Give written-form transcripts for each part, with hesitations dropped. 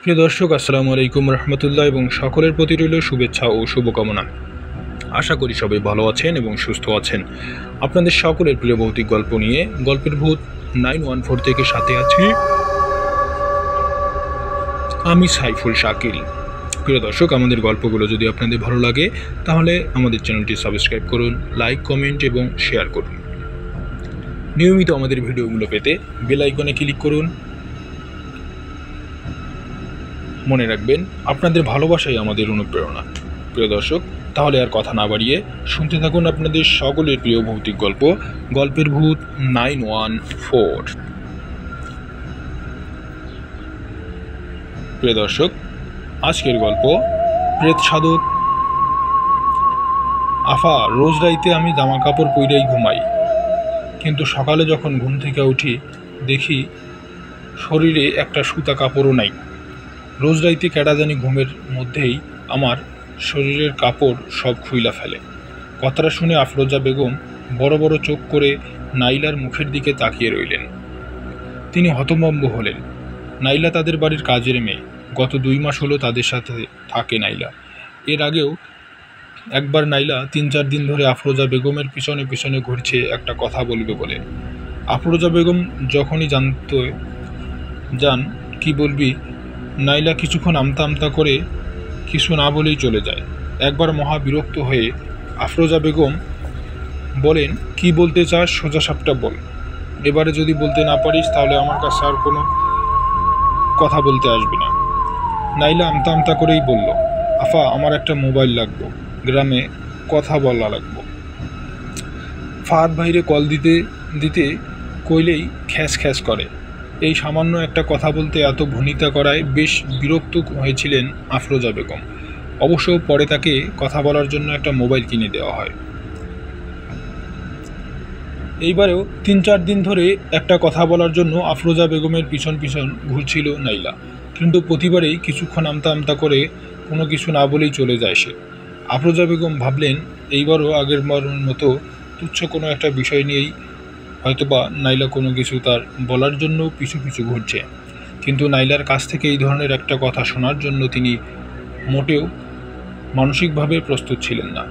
প্রিয় দর্শক, আসসালামু আলাইকুম রহমতুল্লাহ এবং সকলের প্রতি রইল শুভেচ্ছা ও শুভকামনা। আশা করি সবাই ভালো আছেন এবং সুস্থ আছেন। আপনাদের সকলের প্রিয় ভৌতিক গল্প নিয়ে গল্পের ভূত 914 থেকে সাথে আছি আমি সাইফুল শাকিল। প্রিয় দর্শক, আমাদের গল্পগুলো যদি আপনাদের ভালো লাগে তাহলে আমাদের চ্যানেলটি সাবস্ক্রাইব করুন, লাইক, কমেন্ট এবং শেয়ার করুন। নিয়মিত আমাদের ভিডিওগুলো পেতে বেল আইকনে ক্লিক করুন। মনে রাখবেন, আপনাদের ভালোবাসাই আমাদের অনুপ্রেরণা। প্রিয় দর্শক, তাহলে আর কথা না বাড়িয়ে শুনতে থাকুন আপনাদের সকলের প্রিয় ভৌতিক গল্প, গল্পের ভূত 914। প্রিয় দর্শক, আজকের গল্প প্রেত সাধক। আফা, রোজ রাইতে আমি জামা কাপড় পইরাই ঘুমাই, কিন্তু সকালে যখন ঘুম থেকে উঠি দেখি শরীরে একটা সুতা কাপড়ও নাই। রোজ রাইতে কেডা জানি ঘুমের মধ্যেই আমার শরীরের কাপড় সব খুইলা ফেলে। কথাটা শুনে আফরোজা বেগম বড় বড় চোখ করে নাইলার মুখের দিকে তাকিয়ে রইলেন। তিনি হতভম্ব হলেন। নাইলা তাদের বাড়ির কাজের মেয়ে। গত 2 মাস হলো তাদের সাথে থাকে নাইলা। এর আগেও একবার নাইলা 3-4 দিন ধরে আফরোজা বেগমের পিছনে পিছনে ঘুরছে একটা কথা বলবে বলে। আফরোজা বেগম যখনই যান কি বলবি, নাইলা কিছুক্ষণ আমতা আমতা করে কিছু না বলেই চলে যায়। একবার মহা বিরক্ত হয়ে আফরোজা বেগম বলেন, কি বলতে চাস সোজা সাপটা বল। এবারে যদি বলতে না পারিস তাহলে আমার কাছে আর কোনো কথা বলতে আসবি না। নাইলা আমতা আমতা করেই বলল, আফা, আমার একটা মোবাইল লাগবো, গ্রামে কথা বলা লাগবো। ফাহাদ ভাইরে কল দিতে দিতে কইলেই খ্যাস খ্যাস করে। এই সামান্য একটা কথা বলতে এত ভনিতা করায় বেশ বিরক্ত হয়েছিলেন আফরোজা বেগম। অবশ্য পরে তাকে কথা বলার জন্য একটা মোবাইল কিনে দেওয়া হয়। এইবারেও 3-4 দিন ধরে একটা কথা বলার জন্য আফরোজা বেগমের পিছন পিছন ঘুরছিল নাইলা, কিন্তু প্রতিবারেই কিছুক্ষণ আমতা আমতা করে কোনো কিছু না বলেই চলে যায় সে। আফরোজা বেগম ভাবলেন, এইবারও আগের বারের মতো তুচ্ছ কোনো একটা বিষয় নিয়েই হয়তোবা নাইলা কোনো কিছু তার বলার জন্য পিছু পিছু ঘুরছে। কিন্তু নাইলার কাছ থেকে এই ধরনের একটা কথা শোনার জন্য তিনি মোটেও মানসিকভাবে প্রস্তুত ছিলেন না।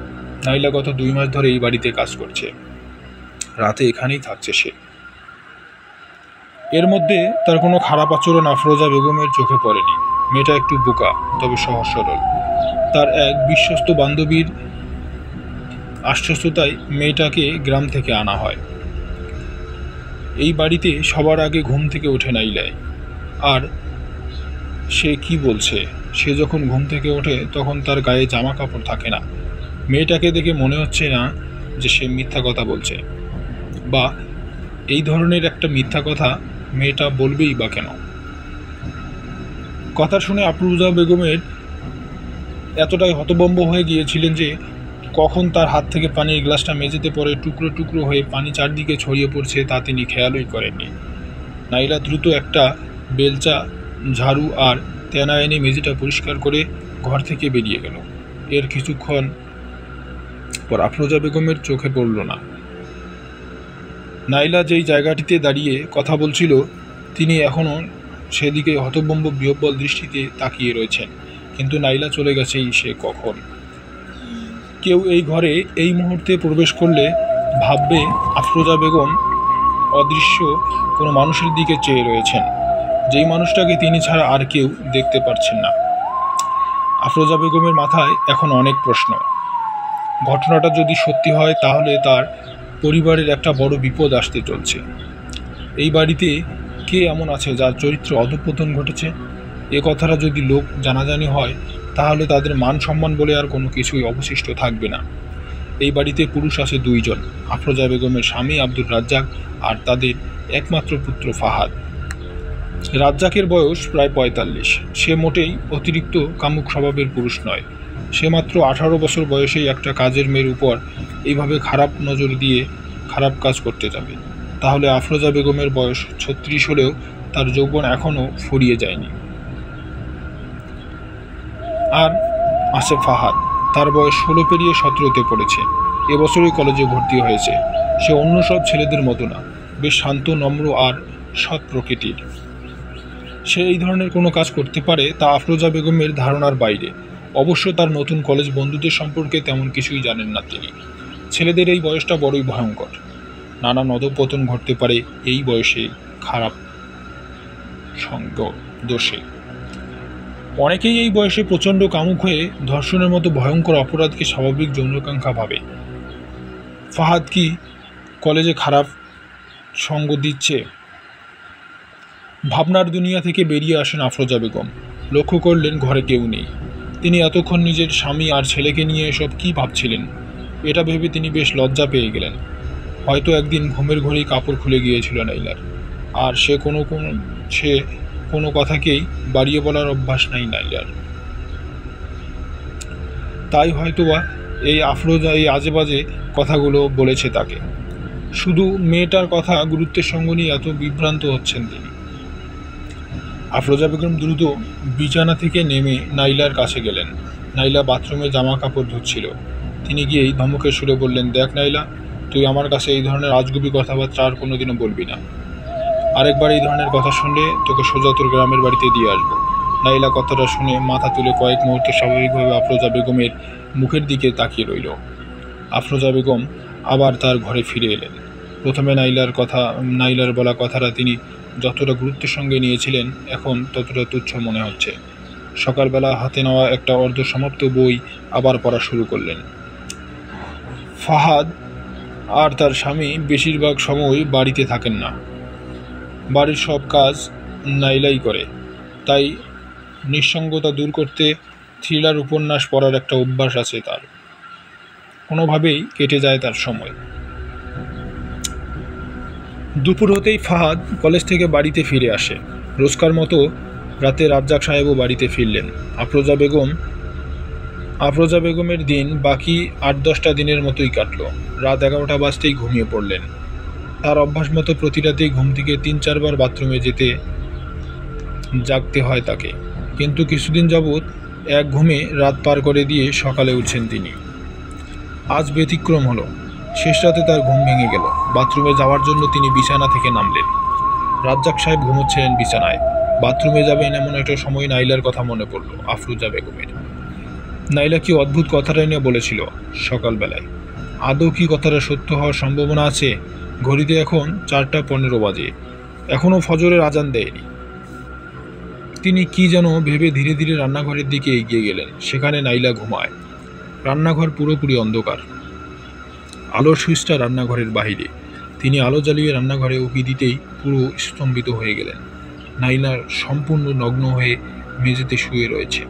নাইলা গত 2 মাস ধরে এই বাড়িতে কাজ করছে, রাতে এখানেই থাকছে সে। এর মধ্যে তার কোনো খারাপ আচরণ আফরোজা বেগমের চোখে পড়েনি। মেয়েটা একটু বোকা, তবে সহজ সরল। তার এক বিশ্বস্ত বান্ধবীর আশ্বস্ততায় মেয়েটাকে গ্রাম থেকে আনা হয়। এই বাড়িতে সবার আগে ঘুম থেকে ওঠে নাইলাই। আর সে কি বলছে, সে যখন ঘুম থেকে ওঠে তখন তার গায়ে জামা কাপড় থাকে না। মেয়েটাকে দেখে মনে হচ্ছে না যে সে মিথ্যা কথা বলছে, বা এই ধরনের একটা মিথ্যা কথা মেয়েটা বলবেই বা কেন। কথা শুনে আফরোজা বেগমের এতটাই হতভম্ব হয়ে গিয়েছিলেন যে কখন তার হাত থেকে পানির গ্লাসটা মেঝেতে পড়ে টুকরো টুকরো হয়ে পানি চারদিকে ছড়িয়ে পড়ছে তা তিনি খেয়ালই করেননি। নাইলা দ্রুত একটা বেলচা, ঝাড়ু আর তেনা এনে মেঝেটা পরিষ্কার করে ঘর থেকে বেরিয়ে গেল। এর কিছুক্ষণ পর আফরোজা বেগমের চোখে পড়ল না। নাইলা যেই জায়গাটিতে দাঁড়িয়ে কথা বলছিল তিনি এখনও সেদিকে হতভম্ব বিহ্বল দৃষ্টিতে তাকিয়ে রয়েছেন। কিন্তু নাইলা চলে গেছেই সে কখন। কেউ এই ঘরে এই মুহূর্তে প্রবেশ করলে ভাববে আফরোজা বেগম অদৃশ্য কোনো মানুষের দিকে চেয়ে রয়েছেন, যেই মানুষটাকে তিনি ছাড়া আর কেউ দেখতে পারছেন না। আফরোজা বেগমের মাথায় এখন অনেক প্রশ্ন। ঘটনাটা যদি সত্যি হয় তাহলে তার পরিবারের একটা বড় বিপদ আসতে চলছে। এই বাড়িতে কে এমন আছে যার চরিত্র অধঃপতন ঘটেছে? এ কথাটা যদি লোক জানাজানি হয় তাহলে তাদের মান সম্মান বলে আর কোনো কিছুই অবশিষ্ট থাকবে না। এই বাড়িতে পুরুষ আছে 2 জন, আফরোজা বেগমের স্বামী আব্দুর রাজ্জাক আর তাদের একমাত্র পুত্র ফাহাদ। রাজ্জাকের বয়স প্রায় 45। সে মোটেই অতিরিক্ত কামুক স্বভাবের পুরুষ নয়। সে মাত্র 18 বছর বয়সেই একটা কাজের মেয়ের উপর এইভাবে খারাপ নজর দিয়ে খারাপ কাজ করতে যাবে। তাহলে আফরোজা বেগমের বয়স 36 হলেও তার যৌবন এখনও ফুরিয়ে যায়নি। আর আছে ফাহাদ, তার বয়স 16 পেরিয়ে 17তে পড়েছে। এবছরই কলেজে ভর্তি হয়েছে। সে অন্য সব ছেলেদের মতো না, বেশ শান্ত, নম্র আর সৎ প্রকৃতির। সে এই ধরনের কোনো কাজ করতে পারে তা আফরোজা বেগমের ধারণার বাইরে। অবশ্য তার নতুন কলেজ বন্ধুদের সম্পর্কে তেমন কিছুই জানেন না তিনি। ছেলেদের এই বয়সটা বড়ই ভয়ঙ্কর। নানা নদপতন ঘটতে পারে এই বয়সে খারাপ সঙ্গ দোষে। অনেকেই এই বয়সে প্রচণ্ড কামুক হয়ে ধর্ষণের মতো ভয়ঙ্কর অপরাধকে স্বাভাবিক যৌনাকাঙ্ক্ষা ভাবে। ফাহাদ কি কলেজে খারাপ সঙ্গ দিচ্ছে? ভাবনার দুনিয়া থেকে বেরিয়ে আসেন আফরোজা বেগম। লক্ষ্য করলেন ঘরে কেউ নেই। তিনি এতক্ষণ নিজের স্বামী আর ছেলেকে নিয়ে এসব কী ভাবছিলেন, এটা ভেবে তিনি বেশ লজ্জা পেয়ে গেলেন। হয়তো একদিন ঘুমের ঘরেই কাপড় খুলে গিয়েছিল নাইলার, আর সে কোনো কথাকেই বাড়িয়ে বলার অভ্যাস নাই নাইলার। তাই হয়তোবা এই আফরোজা এই আজে বাজে কথাগুলো বলেছে তাকে। শুধু মেয়েটার কথা গুরুত্বের সঙ্গে নিয়ে এত বিভ্রান্ত হচ্ছেন তিনি। আফরোজা বেগম দ্রুত বিছানা থেকে নেমে নাইলার কাছে গেলেন। নাইলা বাথরুমে জামা কাপড় ধুচ্ছিল। তিনি গিয়েই ধমকের সুরে বললেন, দেখ নাইলা, তুই আমার কাছে এই ধরনের আজগুবি কথাবার্তা আর কোনোদিনও বলবি না। আরেকবার এই ধরনের কথা শুনলে তোকে সোজা তোর গ্রামের বাড়িতে দিয়ে আসবো। নাইলা কথাটা শুনে মাথা তুলে কয়েক মুহূর্ত স্বাভাবিকভাবে আফরোজা বেগমের মুখের দিকে তাকিয়ে রইল। আফরোজা বেগম আবার তার ঘরে ফিরে এলেন। প্রথমে নাইলার বলা কথাটা তিনি যতটা গুরুত্বের সঙ্গে নিয়েছিলেন, এখন ততটা তুচ্ছ মনে হচ্ছে। সকালবেলা হাতে নেওয়া একটা অর্ধসমাপ্ত বই আবার পড়া শুরু করলেন। ফাহাদ আর তার স্বামী বেশিরভাগ সময় বাড়িতে থাকেন না। বাড়ির সব কাজ নাইলাই করে। তাই নিঃসঙ্গতা দূর করতে থ্রিলার উপন্যাস পড়ার একটা অভ্যাস আছে তার। কোনোভাবেই কেটে যায় তার সময়। দুপুর হতেই ফাহাদ কলেজ থেকে বাড়িতে ফিরে আসে। রোজকার মতো রাতে রাজ্জাক সাহেবও বাড়িতে ফিরলেন। আফরোজা বেগমের দিন বাকি ৮-১০টা দিনের মতোই কাটল। রাত ১১টা বাজতেই ঘুমিয়ে পড়লেন। তার অভ্যাস মতো প্রতি রাতেই ঘুম থেকে ৩-৪ বার বাথরুমে জাগতে হয় তাকে। কিন্তু কিছুদিন যাবৎ এক ঘুমে রাত পার করে দিয়ে সকালে উঠছেন তিনি। আজ ব্যতিক্রম হলো। শেষ রাতে তার ঘুম ভেঙে গেল। বাথরুমে যাওয়ার জন্য তিনি বিছানা থেকে নামলেন। রাজ্জাক সাহেব ঘুমোচ্ছিলেন বিছানায়। বাথরুমে যাবেন এমন একটা সময় নাইলার কথা মনে পড়ল আফরোজা বেগমের। নাইলা কি অদ্ভুত কথাটা নিয়ে বলেছিল সকালবেলায়? আদৌ কি কথাটা সত্য হওয়ার সম্ভাবনা আছে? ঘড়িতে এখন 4টা 15 বাজে, এখনও ফজরের আজান দেয়নি। তিনি কি যেন ভেবে ধীরে ধীরে রান্নাঘরের দিকে এগিয়ে গেলেন। সেখানে নাইলা ঘুমায়। রান্নাঘর পুরোপুরি অন্ধকার। আলোর সুইচটা রান্নাঘরের বাহিরে। তিনি আলো জ্বালিয়ে রান্নাঘরে উকি দিতেই পুরো স্তম্ভিত হয়ে গেলেন। নাইলার সম্পূর্ণ নগ্ন হয়ে মেঝেতে শুয়ে রয়েছে।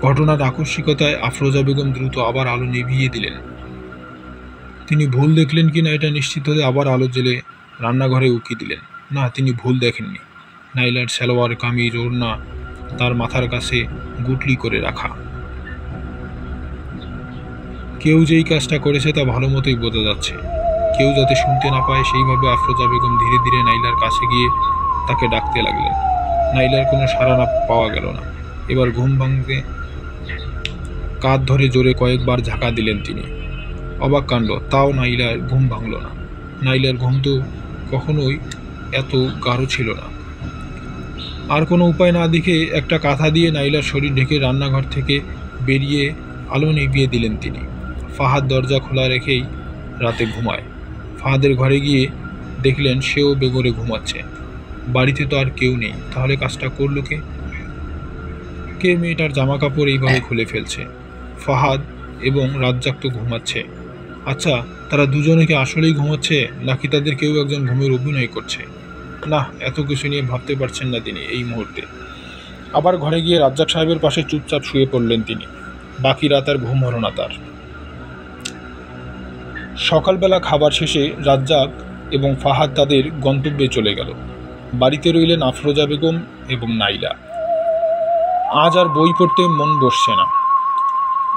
ঘটনার আকস্মিকতায় আফরোজা বেগম দ্রুত আবার আলো নিভিয়ে দিলেন। তিনি ভুল দেখলেন কিনা এটা নিশ্চিত হতে আবার আলো জ্বেলে রান্নাঘরে উকি দিলেন। না, তিনি ভুল দেখেননি। নাইলার সালোয়ার কামিজ ওড়না তার মাথার কাছে গুটলি করে রাখা। কেউ যেই কাজটা করেছে তা ভালো মতোই বোঝা যাচ্ছে। কেউ যাতে শুনতে না পায় সেইভাবে আফরোজা বেগম ধীরে ধীরে নাইলার কাছে গিয়ে তাকে ডাকতে লাগলেন। নাইলার কোনো সাড়া পাওয়া গেল না। এবার ঘুম ভাঙতে কাঁধ ধরে জোরে কয়েকবার ঝাঁকা দিলেন তিনি। অবাক কাণ্ড, তাও নাইলার ঘুম ভাঙল না। নাইলার ঘুম তো কখনোই এত গাঢ় ছিল না। আর কোনো উপায় না দেখে একটা কাঁথা দিয়ে নাইলার শরীর ঢেকে রান্নাঘর থেকে বেরিয়ে আলো নিভিয়ে দিলেন তিনি। ফাহাদ দরজা খোলা রেখেই রাতে ঘুমায়। ফাহাদের ঘরে গিয়ে দেখলেন সেও বেঘরে ঘুমাচ্ছে। বাড়িতে তো আর কেউ নেই। তাহলে কাজটা করলো কে? মেয়েটার জামা কাপড় এইভাবে খুলে ফেলছে। ফাহাদ এবং রাজ্জাক তো ঘুমাচ্ছে। আচ্ছা, তারা দুজনে কি আসলেই ঘুমাচ্ছে, নাকি তাদের কেউ একজন ঘুমের অভিনয় করছে? না, এত কিছু নিয়ে ভাবতে পারছেন না তিনি এই মুহূর্তে। আবার ঘরে গিয়ে রাজ্জাক সাহেবের পাশে চুপচাপ শুয়ে পড়লেন তিনি। বাকি রাত আর ঘুম হলো না তার। সকালবেলা খাবার শেষে রাজ্জাক এবং ফাহাদ তাদের গন্তব্যে চলে গেল। বাড়িতে রইলেন আফরোজা বেগম এবং নাইলা। আজ আর বই পড়তে মন বসছে না।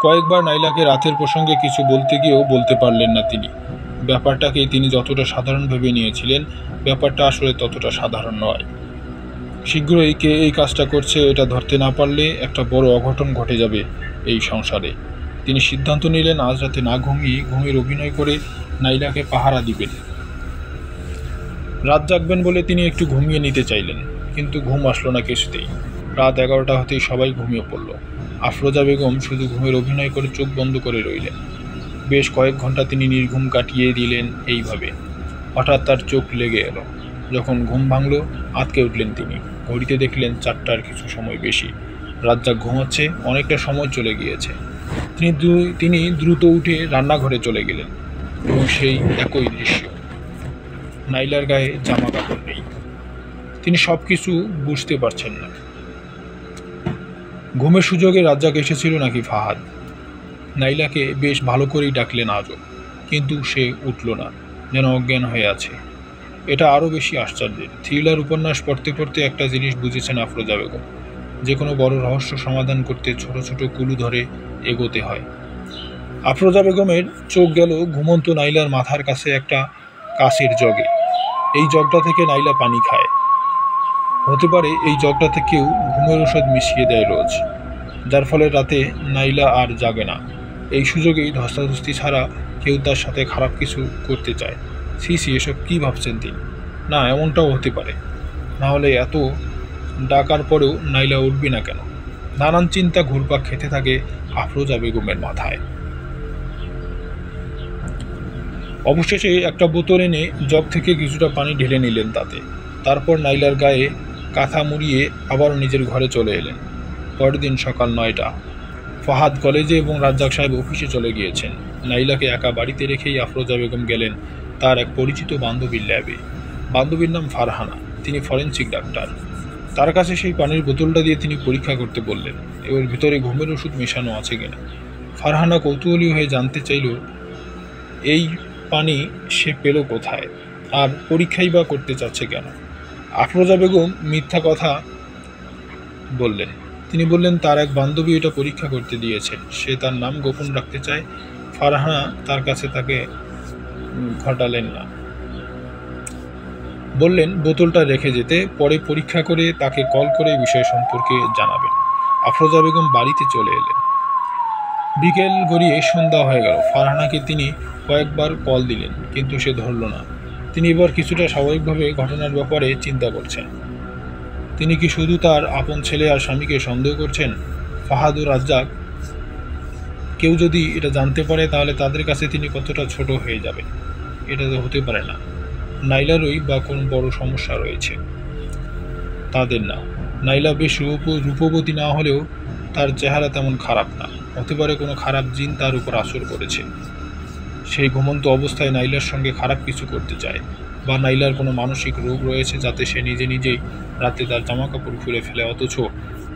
কয়েকবার নাইলাকে রাতের প্রসঙ্গে কিছু বলতে গিয়েও বলতে পারলেন না তিনি। ব্যাপারটাকে তিনি যতটা সাধারণ ভেবে নিয়েছিলেন, ব্যাপারটা আসলে ততটা সাধারণ নয়। শীঘ্রই কে এই কাজটা করছে এটা ধরতে না পারলে একটা বড় অঘটন ঘটে যাবে এই সংসারে। তিনি সিদ্ধান্ত নিলেন আজ রাতে না ঘুমিয়ে ঘুমের অভিনয় করে নাইলাকে পাহারা দিবেন। রাত জাগবেন বলে তিনি একটু ঘুমিয়ে নিতে চাইলেন। কিন্তু ঘুম আসলো না কিছুতেই। রাত 11টা হতেই সবাই ঘুমিয়ে পড়ল। আফরোজা বেগম শুধু ঘুমের অভিনয় করে চোখ বন্ধ করে রইলেন। বেশ কয়েক ঘন্টা তিনি নির্ঘুম কাটিয়ে দিলেন এইভাবে। হঠাৎ তার চোখ লেগে এলো। যখন ঘুম ভাঙল, আঁতকে উঠলেন তিনি। ঘড়িতে দেখলেন 4টার কিছু সময় বেশি। রাজ্জাক ঘুমাচ্ছে, অনেকটা সময় চলে গিয়েছে। তিনি দ্রুত উঠে রান্নাঘরে চলে গেলেন এবং সেই একই দৃশ্য। নাইলার গায়ে জামা কাপড় নেই। তিনি সব কিছু বুঝতে পারছেন না। ঘুমের সুযোগে রাজ্জাক এসেছিল নাকি ফাহাদ? নাইলাকে বেশ ভালো করেই ডাকলেন আজও, কিন্তু সে উঠল না, যেন অজ্ঞান হয়ে আছে। এটা আরও বেশি আশ্চর্যের। থ্রিলার উপন্যাস পড়তে পড়তে একটা জিনিস বুঝেছেন আফরোজা বেগম, যে কোনো বড় রহস্য সমাধান করতে ছোট ছোট কুলু ধরে এগোতে হয়। আফরোজা বেগমের চোখ গেল ঘুমন্ত নাইলার মাথার কাছে একটা কাঁচের জগে। এই জগটা থেকে নাইলা পানি খায়। হতে পারে এই জগটাতে কেউ ঘুমের ওষুধ মিশিয়ে দেয় রোজ, যার ফলে রাতে নাইলা আর জাগে না। এই সুযোগেই ধস্তাধস্তি ছাড়া কেউ তার সাথে খারাপ কিছু করতে চায়। সি এসব কী ভাবছেন তিনি? না, এমনটাও হতে পারে। না হলে এত ডাকার পরেও নাইলা উঠবি না কেন? নানান চিন্তা ঘুরপাক খেতে থাকে আফরোজা বেগমের মাথায়। অবশেষে একটা বোতল এনে জগ থেকে কিছুটা পানি ঢেলে নিলেন তাতে। তারপর নাইলার গায়ে কাঁথা মুড়িয়ে আবারও নিজের ঘরে চলে এলেন। পরের দিন সকাল 9টা। ফাহাদ কলেজে এবং রাজ্জাক সাহেব অফিসে চলে গিয়েছেন। নাইলাকে একা বাড়িতে রেখেই আফরোজা বেগম গেলেন তার এক পরিচিত বান্ধবীর ল্যাবে। বান্ধবীর নাম ফারহানা। তিনি ফরেনসিক ডাক্তার। তার কাছে সেই পানির বোতলটা দিয়ে তিনি পরীক্ষা করতে বললেন, এর ভিতরে ঘুমের ওষুধ মেশানো আছে কিনা। ফারহানা কৌতূহলী হয়ে জানতে চাইল এই পানি সে পেল কোথায়, আর পরীক্ষাই বা করতে চাচ্ছে কেন। আফরোজা বেগম মিথ্যা কথা বললেন। তিনি বললেন তার এক বান্ধবী এটা পরীক্ষা করতে দিয়েছেন, সে তার নাম গোপন রাখতে চায়। ফারহানা তার কাছে তাকে ঘটালেন না, বললেন বোতলটা রেখে যেতে, পরে পরীক্ষা করে তাকে কল করে বিষয় সম্পর্কে জানাবেন। আফরোজা বেগম বাড়িতে চলে এলেন। বিকেল গড়িয়ে সন্ধ্যা হয়ে গেল। ফারহানাকে তিনি কয়েকবার কল দিলেন, কিন্তু সে ধরল না। তিনি এবার কিছুটা স্বাভাবিকভাবে ঘটনার ব্যাপারে চিন্তা করছেন। তিনি কি শুধু তার আপন ছেলে আর স্বামীকে সন্দেহ করছেন? ফাহাদ ও রাজ্জাক কেউ যদি এটা জানতে পারে, তাহলে তাদের কাছে তিনি কতটা ছোট হয়ে যাবেন। এটা তো হতে পারে না। নাইলারই বা কোনো বড় সমস্যা রয়েছে, তাদের না। নাইলা বেশ রূপবতী না হলেও তার চেহারা তেমন খারাপ না। হতে পারে কোনো খারাপ জিন তার উপর আসর করেছে। সেই ঘুমন্ত অবস্থায় নাইলার সঙ্গে খারাপ কিছু করতে চায়, বা নাইলার কোনো মানসিক রোগ রয়েছে যাতে সে নিজে নিজেই রাতে তার জামা কাপড় খুলে ফেলে, অথচ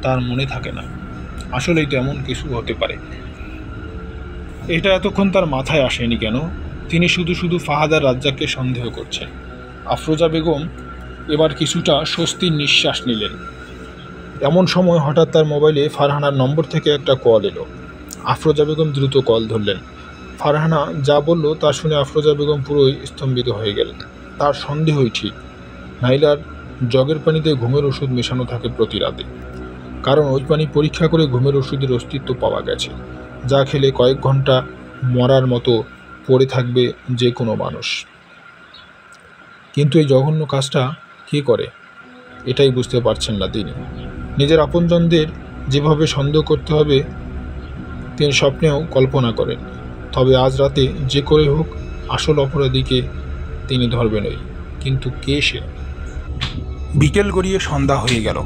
তার মনে থাকে না। আসলেই তো এমন কিছু হতে পারে। এটা এতক্ষণ তার মাথায় আসেনি কেন? তিনি শুধু শুধু ফাহাদ আর রাজ্জাককে সন্দেহ করছেন। আফরোজা বেগম এবার কিছুটা স্বস্তির নিঃশ্বাস নিলেন। এমন সময় হঠাৎ তার মোবাইলে ফারহানার নম্বর থেকে একটা কল এলো। আফরোজা বেগম দ্রুত কল ধরলেন। ফারহানা যা বলল তা শুনে আফরোজা বেগম পুরোই স্তম্ভিত হয়ে গেলেন। তার সন্দেহই ঠিক, নাইলার জগের পানিতে ঘুমের ওষুধ মেশানো থাকে প্রতি রাতে। কারণ ওই পানি পরীক্ষা করে ঘুমের ওষুধের অস্তিত্ব পাওয়া গেছে, যা খেলে কয়েক ঘন্টা মরার মতো পড়ে থাকবে যে কোনো মানুষ। কিন্তু এই জঘন্য কাজটা কে করে, এটাই বুঝতে পারছেন না তিনি। নিজের আপনজনদের যেভাবে সন্দেহ করতে হবে তিনি স্বপ্নেও কল্পনা করেন। তবে আজ রাতে যে করে হোক আসল অপরাধীকে তিনি ধরবেনই। কিন্তু কে সে? বিকেল গড়িয়ে সন্ধ্যা হয়ে গেল।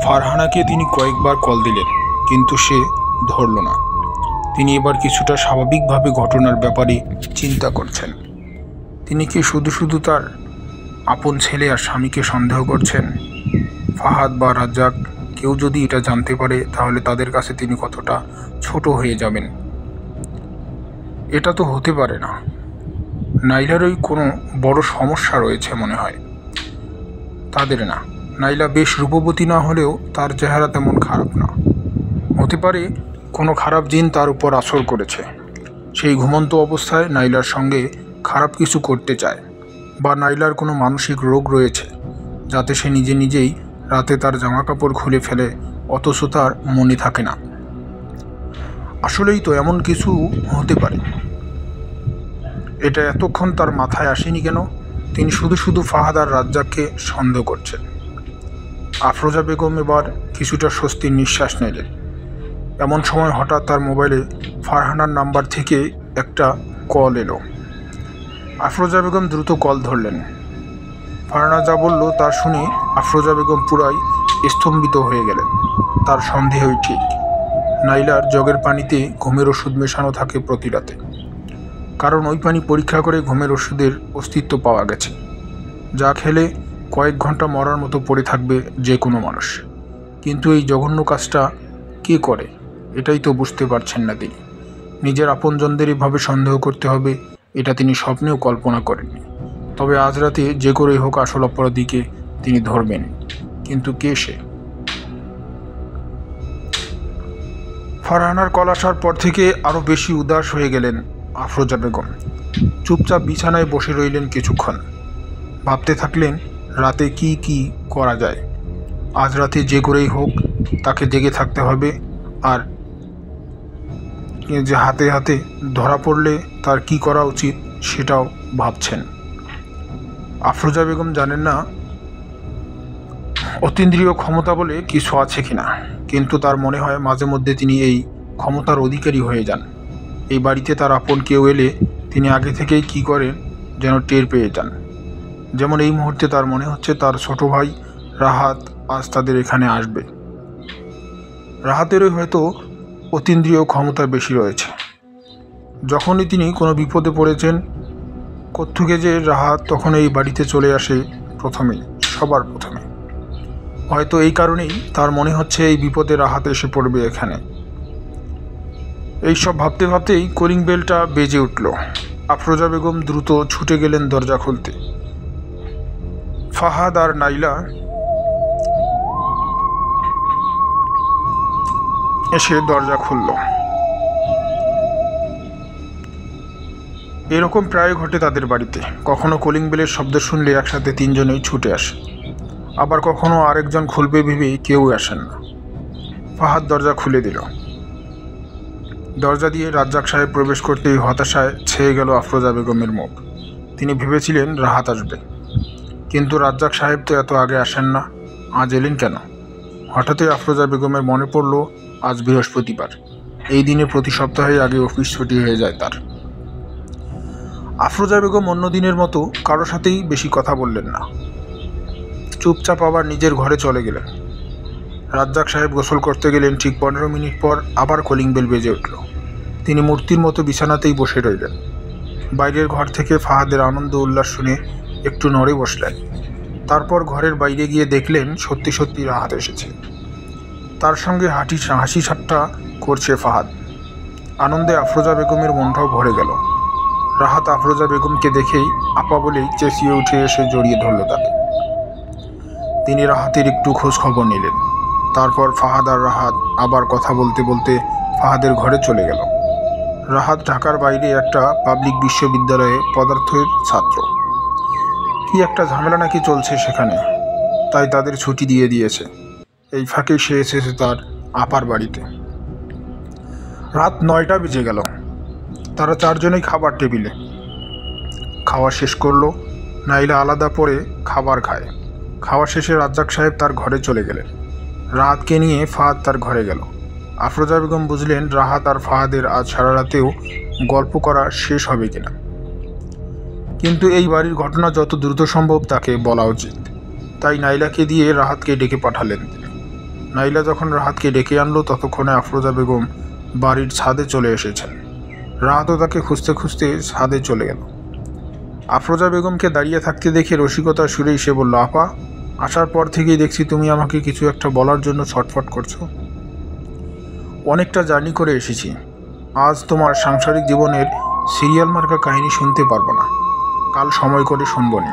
ফারহানাকে তিনি কয়েকবার কল দিলেন, কিন্তু সে ধরল না। তিনি এবার কিছুটা স্বাভাবিকভাবে ঘটনার ব্যাপারে চিন্তা করছেন। তিনি কি শুধু শুধু তার আপন ছেলে আর স্বামীকে সন্দেহ করছেন? ফাহাদ বা রাজ্জাক কেউ যদি এটা জানতে পারে, তাহলে তাদের কাছে তিনি কতটা ছোট হয়ে যাবেন। এটা তো হতে পারে না। নাইলারই কোনো বড় সমস্যা রয়েছে মনে হয়। তাদের না। নাইলা বেশ রূপবতী না হলেও তার চেহারা তেমন খারাপ না। হতে পারে কোনো খারাপ জিন তার উপর আসর করেছে। সেই ঘুমন্ত অবস্থায় নাইলার সঙ্গে খারাপ কিছু করতে চায়, বা নাইলার কোনো মানসিক রোগ রয়েছে যাতে সে নিজে নিজেই রাতে তার জামা কাপড় খুলে ফেলে, অথচ তার মনে থাকে না। আসলেই তো এমন কিছু হতে পারে। এটা এতক্ষণ তার মাথায় আসেনি কেন? তিনি শুধু শুধু ফাহাদ আর রাজ্জাককে সন্দেহ করছেন। আফরোজা বেগম এবার কিছুটা স্বস্তির নিঃশ্বাস নিলেন। এমন সময় হঠাৎ তার মোবাইলে ফারহানার নাম্বার থেকে একটা কল এলো। আফরোজা বেগম দ্রুত কল ধরলেন। ফারহানা যা বলল তা শুনে আফরোজা বেগম পুরাই স্তম্ভিত হয়ে গেলেন। তার সন্দেহই ঠিক, নাইলার জগের পানিতে ঘুমের ওষুধ মেশানো থাকে প্রতি রাতে, কারণ ওই পানি পরীক্ষা করে ঘুমের ওষুধের অস্তিত্ব পাওয়া গেছে, যা খেলে কয়েক ঘন্টা মরার মতো পড়ে থাকবে যে কোনো মানুষ। কিন্তু এই জঘন্য কাজটা কে করে, এটাই তো বুঝতে পারছেন না তিনি। নিজের আপনজনদের এভাবে সন্দেহ করতে হবে এটা তিনি স্বপ্নেও কল্পনা করেননি। তবে আজ রাতে যে করেই হোক আসল অপরাধীকে তিনি ধরবেন। কিন্তু কে সে? ফারহানার কল আসার পর থেকে আরও বেশি উদাস হয়ে গেলেন আফরোজা বেগম। চুপচাপ বিছানায় বসে রইলেন কিছুক্ষণ। ভাবতে থাকলেন রাতে কি কি করা যায়। আজ রাতে যে করেই হোক তাকে জেগে থাকতে হবে, আর যে হাতে হাতে ধরা পড়লে তার কি করা উচিত সেটাও ভাবছেন। আফরোজা বেগম জানেন না অতীন্দ্রিয় ক্ষমতা বলে কিছু আছে কিনা, কিন্তু তার মনে হয় মাঝে মধ্যে তিনি এই ক্ষমতার অধিকারী হয়ে যান। এই বাড়িতে তার আপন কেউ এলে তিনি আগে থেকেই কি করেন যেন টের পেয়ে যান। যেমন এই মুহূর্তে তার মনে হচ্ছে তার ছোট ভাই রাহাত আজ তাদের এখানে আসবে। রাহাতেরই হয়তো অতীন্দ্রিয় ক্ষমতা বেশি রয়েছে। যখনই তিনি কোনো বিপদে পড়েছেন, কোত্থেকে যে রাহাত তখন এই বাড়িতে চলে আসে সবার প্রথমে। হয়তো এই কারণেই তার মনে হচ্ছে এই বিপদে রাহাত এসে পড়বে এখানে। এইসব ভাবতে ভাবতেই কলিং বেলটা বেজে উঠল। আফরোজা বেগম দ্রুত ছুটে গেলেন দরজা খুলতে। ফাহাদ আর নাইলা এসে দরজা খুলল। এরকম প্রায় ঘটে তাদের বাড়িতে। কখনো কলিং বেলের শব্দ শুনলে একসাথে তিনজনেই ছুটে আসে, আবার কখনো আরেকজন খুলবে ভেবেই কেউ আসেন না। ফাহাদ দরজা খুলে দিল। দরজা দিয়ে রাজ্জাক সাহেব প্রবেশ করতেই হতাশায় ছেয়ে গেল আফরোজা বেগমের মুখ। তিনি ভেবেছিলেন রাহাত আসবে, কিন্তু রাজ্জাক সাহেব তো এত আগে আসেন না, আজ এলেন কেন? হঠাৎই আফরোজা বেগমের মনে পড়ল আজ বৃহস্পতিবার, এই দিনে প্রতি সপ্তাহে আগে অফিস ছুটি হয়ে যায় তার। আফরোজা বেগম অন্য দিনের মতো কারো সাথেই বেশি কথা বললেন না, চুপচাপ আবার নিজের ঘরে চলে গেলেন। রাজ্জাক সাহেব গোসল করতে গেলেন। ঠিক 15 মিনিট পর আবার কলিং বেল বেজে উঠল। তিনি মূর্তির মতো বিছানাতেই বসে রইলেন। বাইরের ঘর থেকে ফাহাদের আনন্দ উল্লাস শুনে একটু নড়ে বসলেন। তারপর ঘরের বাইরে গিয়ে দেখলেন সত্যি সত্যি রাহাত এসেছে। তার সঙ্গে হাসি ঠাট্টা করছে ফাহাদ। আনন্দে আফরোজা বেগমের মনটাও ভরে গেল। রাহাত আফরোজা বেগমকে দেখেই আপা বলেই চেঁচিয়ে উঠে এসে জড়িয়ে ধরল তাকে। তিনি রাহাতের একটু খোঁজ খবর নিলেন। তারপর ফাহাদ আর রাহাত আবার কথা বলতে বলতে ফাহাদের ঘরে চলে গেল। রাহাত ঢাকার বাইরে একটা পাবলিক বিশ্ববিদ্যালয়ে পদার্থের ছাত্র। কি একটা ঝামেলা নাকি চলছে সেখানে, তাই তাদের ছুটি দিয়ে দিয়েছে। এই ফাঁকে সে এসেছে তার আপার বাড়িতে। রাত 9টা বেজে গেল। তারা চারজনেই খাবার টেবিলে। খাওয়া শেষ করলো। নাইলা আলাদা পরে খাবার খায়। খাওয়া শেষে রাজ্জাক সাহেব তার ঘরে চলে গেলেন। রাহাতকে নিয়ে ফাহাদ তার ঘরে গেল। আফরোজা বেগম বুঝলেন রাহাত আর ফাহাদের আজ সারা রাতেও গল্প করা শেষ হবে কিনা, কিন্তু এই বাড়ির ঘটনা যত দ্রুত সম্ভব তাকে বলা উচিত। তাই নাইলাকে দিয়ে রাহাতকে ডেকে পাঠালেন তিনি। নাইলা যখন রাহাতকে ডেকে আনলো ততক্ষণে আফরোজা বেগম বাড়ির ছাদে চলে এসেছেন। রাহাতও তাকে খুঁজতে খুঁজতে ছাদে চলে গেল। আফরোজা বেগমকে দাঁড়িয়ে থাকতে দেখে রসিকতার সুরেই সে বলল, আপা, আসার পর থেকেই দেখছি তুমি আমাকে কিছু একটা বলার জন্য ছটফট করছো। অনেকটা জার্নি করে এসেছি, আজ তোমার সাংসারিক জীবনের সিরিয়াল মার্কা কাহিনী শুনতে পারবো না, কাল সময় করে শুনবনি।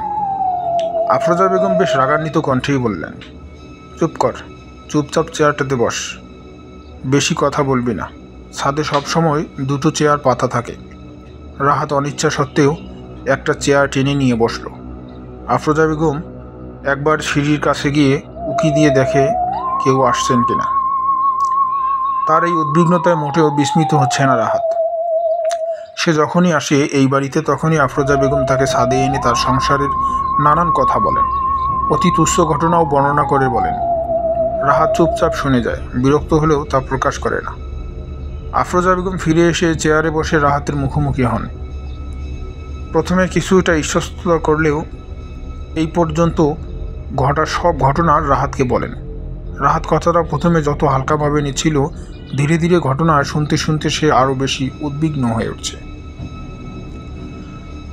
আফরোজা বেগম বেশ রাগান্বিত কণ্ঠেই বললেন, চুপ কর, চুপচাপ চেয়ারটাতে বস, বেশি কথা বলবি না। ছাদে সবসময় দুটো চেয়ার পাতা থাকে। রাহাত অনিচ্ছা সত্ত্বেও একটা চেয়ার টেনে নিয়ে বসল। আফরোজা বেগম একবার সিঁড়ির কাছে গিয়ে উকি দিয়ে দেখে কেউ আসছেন কিনা। তার এই উদ্বিগ্নতায় মোটেও বিস্মিত হচ্ছে না রাহাত। সে যখনই আসে এই বাড়িতে তখনই আফরোজা বেগম তাকে ছাদে এনে তার সংসারের নানান কথা বলেন, অতি তুচ্ছ ঘটনাও বর্ণনা করে বলেন। রাহাত চুপচাপ শুনে যায়, বিরক্ত হলেও তা প্রকাশ করে না। আফরোজা বেগম ফিরে এসে চেয়ারে বসে রাহাতের মুখোমুখি হন। প্রথমে কিছুটা ইতস্ততা করলেও এই পর্যন্ত ঘটা সব ঘটনা রাহাতকে বলেন। রাহাত কথাটা প্রথমে যত হালকাভাবে নিচ্ছিল, ধীরে ধীরে ঘটনা শুনতে শুনতে সে আরও বেশি উদ্বিগ্ন হয়ে উঠছে।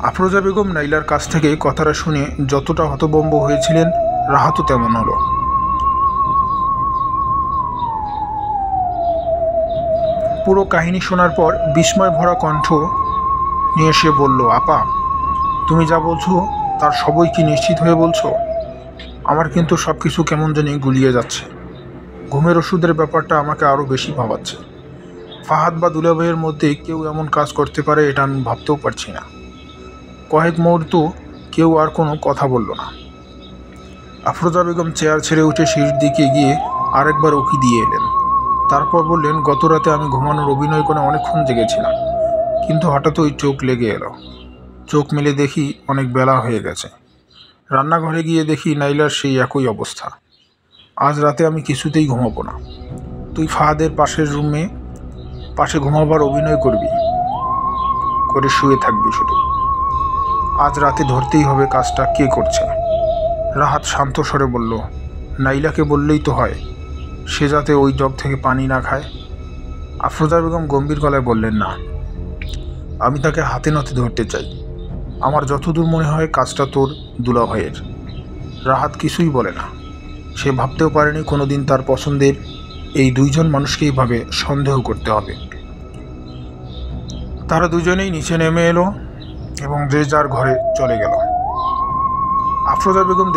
আফরোজা বেগম নাইলার কাছ থেকে কথাটা শুনে যতটা হতভম্ব হয়েছিলেন, রাহাতও তেমন হলো। পুরো কাহিনী শোনার পর বিস্ময় ভরা কণ্ঠ নিয়ে সে বলল, আপা, তুমি যা বলছো তার সবই কি নিশ্চিত হয়ে বলছো? আমার কিন্তু সব কিছু কেমন জানি গুলিয়ে যাচ্ছে। ঘুমের ওষুধের ব্যাপারটা আমাকে আরও বেশি ভাবাচ্ছে। ফাহাদ বা দুলাভাইয়ের মধ্যে কেউ এমন কাজ করতে পারে এটা আমি ভাবতেও পারছি না। কয়েক মুহূর্ত কেউ আর কোনো কথা বলল না। আফরোজা বেগম চেয়ার ছেড়ে উঠে সিঁড়ির দিকে গিয়ে আরেকবার উকি দিয়ে এলেন। তারপর বললেন, গত রাতে আমি ঘুমানোর অভিনয় করে অনেকক্ষণ জেগেছিলাম, কিন্তু হঠাৎ ওই চোখ লেগে এলো। চোখ মেলে দেখি অনেক বেলা হয়ে গেছে। রান্নাঘরে গিয়ে দেখি নাইলার সেই একই অবস্থা। আজ রাতে আমি কিছুতেই ঘুমাবো না। তুই ফাহাদের পাশের রুমে পাশে ঘুমাবার অভিনয় করবি, করে শুয়ে থাকবি শুধু। আজ রাতে ধরতেই হবে কাজটা কে করছে। রাহাত শান্ত স্বরে বলল, নাইলাকে বললেই তো হয়, সে যাতে ওই জগ থেকে পানি না খায়। আফরোজা বেগম গম্ভীর গলায় বললেন, না, আমি তাকে হাতে নাতে ধরতে চাই। আমার যতদূর মনে হয় কাজটা তোর দুলাভাইয়ের। রাহাত কিছুই বলে না। সে ভাবতেও পারেনি কোনোদিন তার পছন্দের এই দুইজন মানুষকেই ভাবে সন্দেহ করতে হবে। তারা দুজনেই নিচে নেমে এলো এবং যে যার ঘরে চলে গেল। আফরোজা বেগম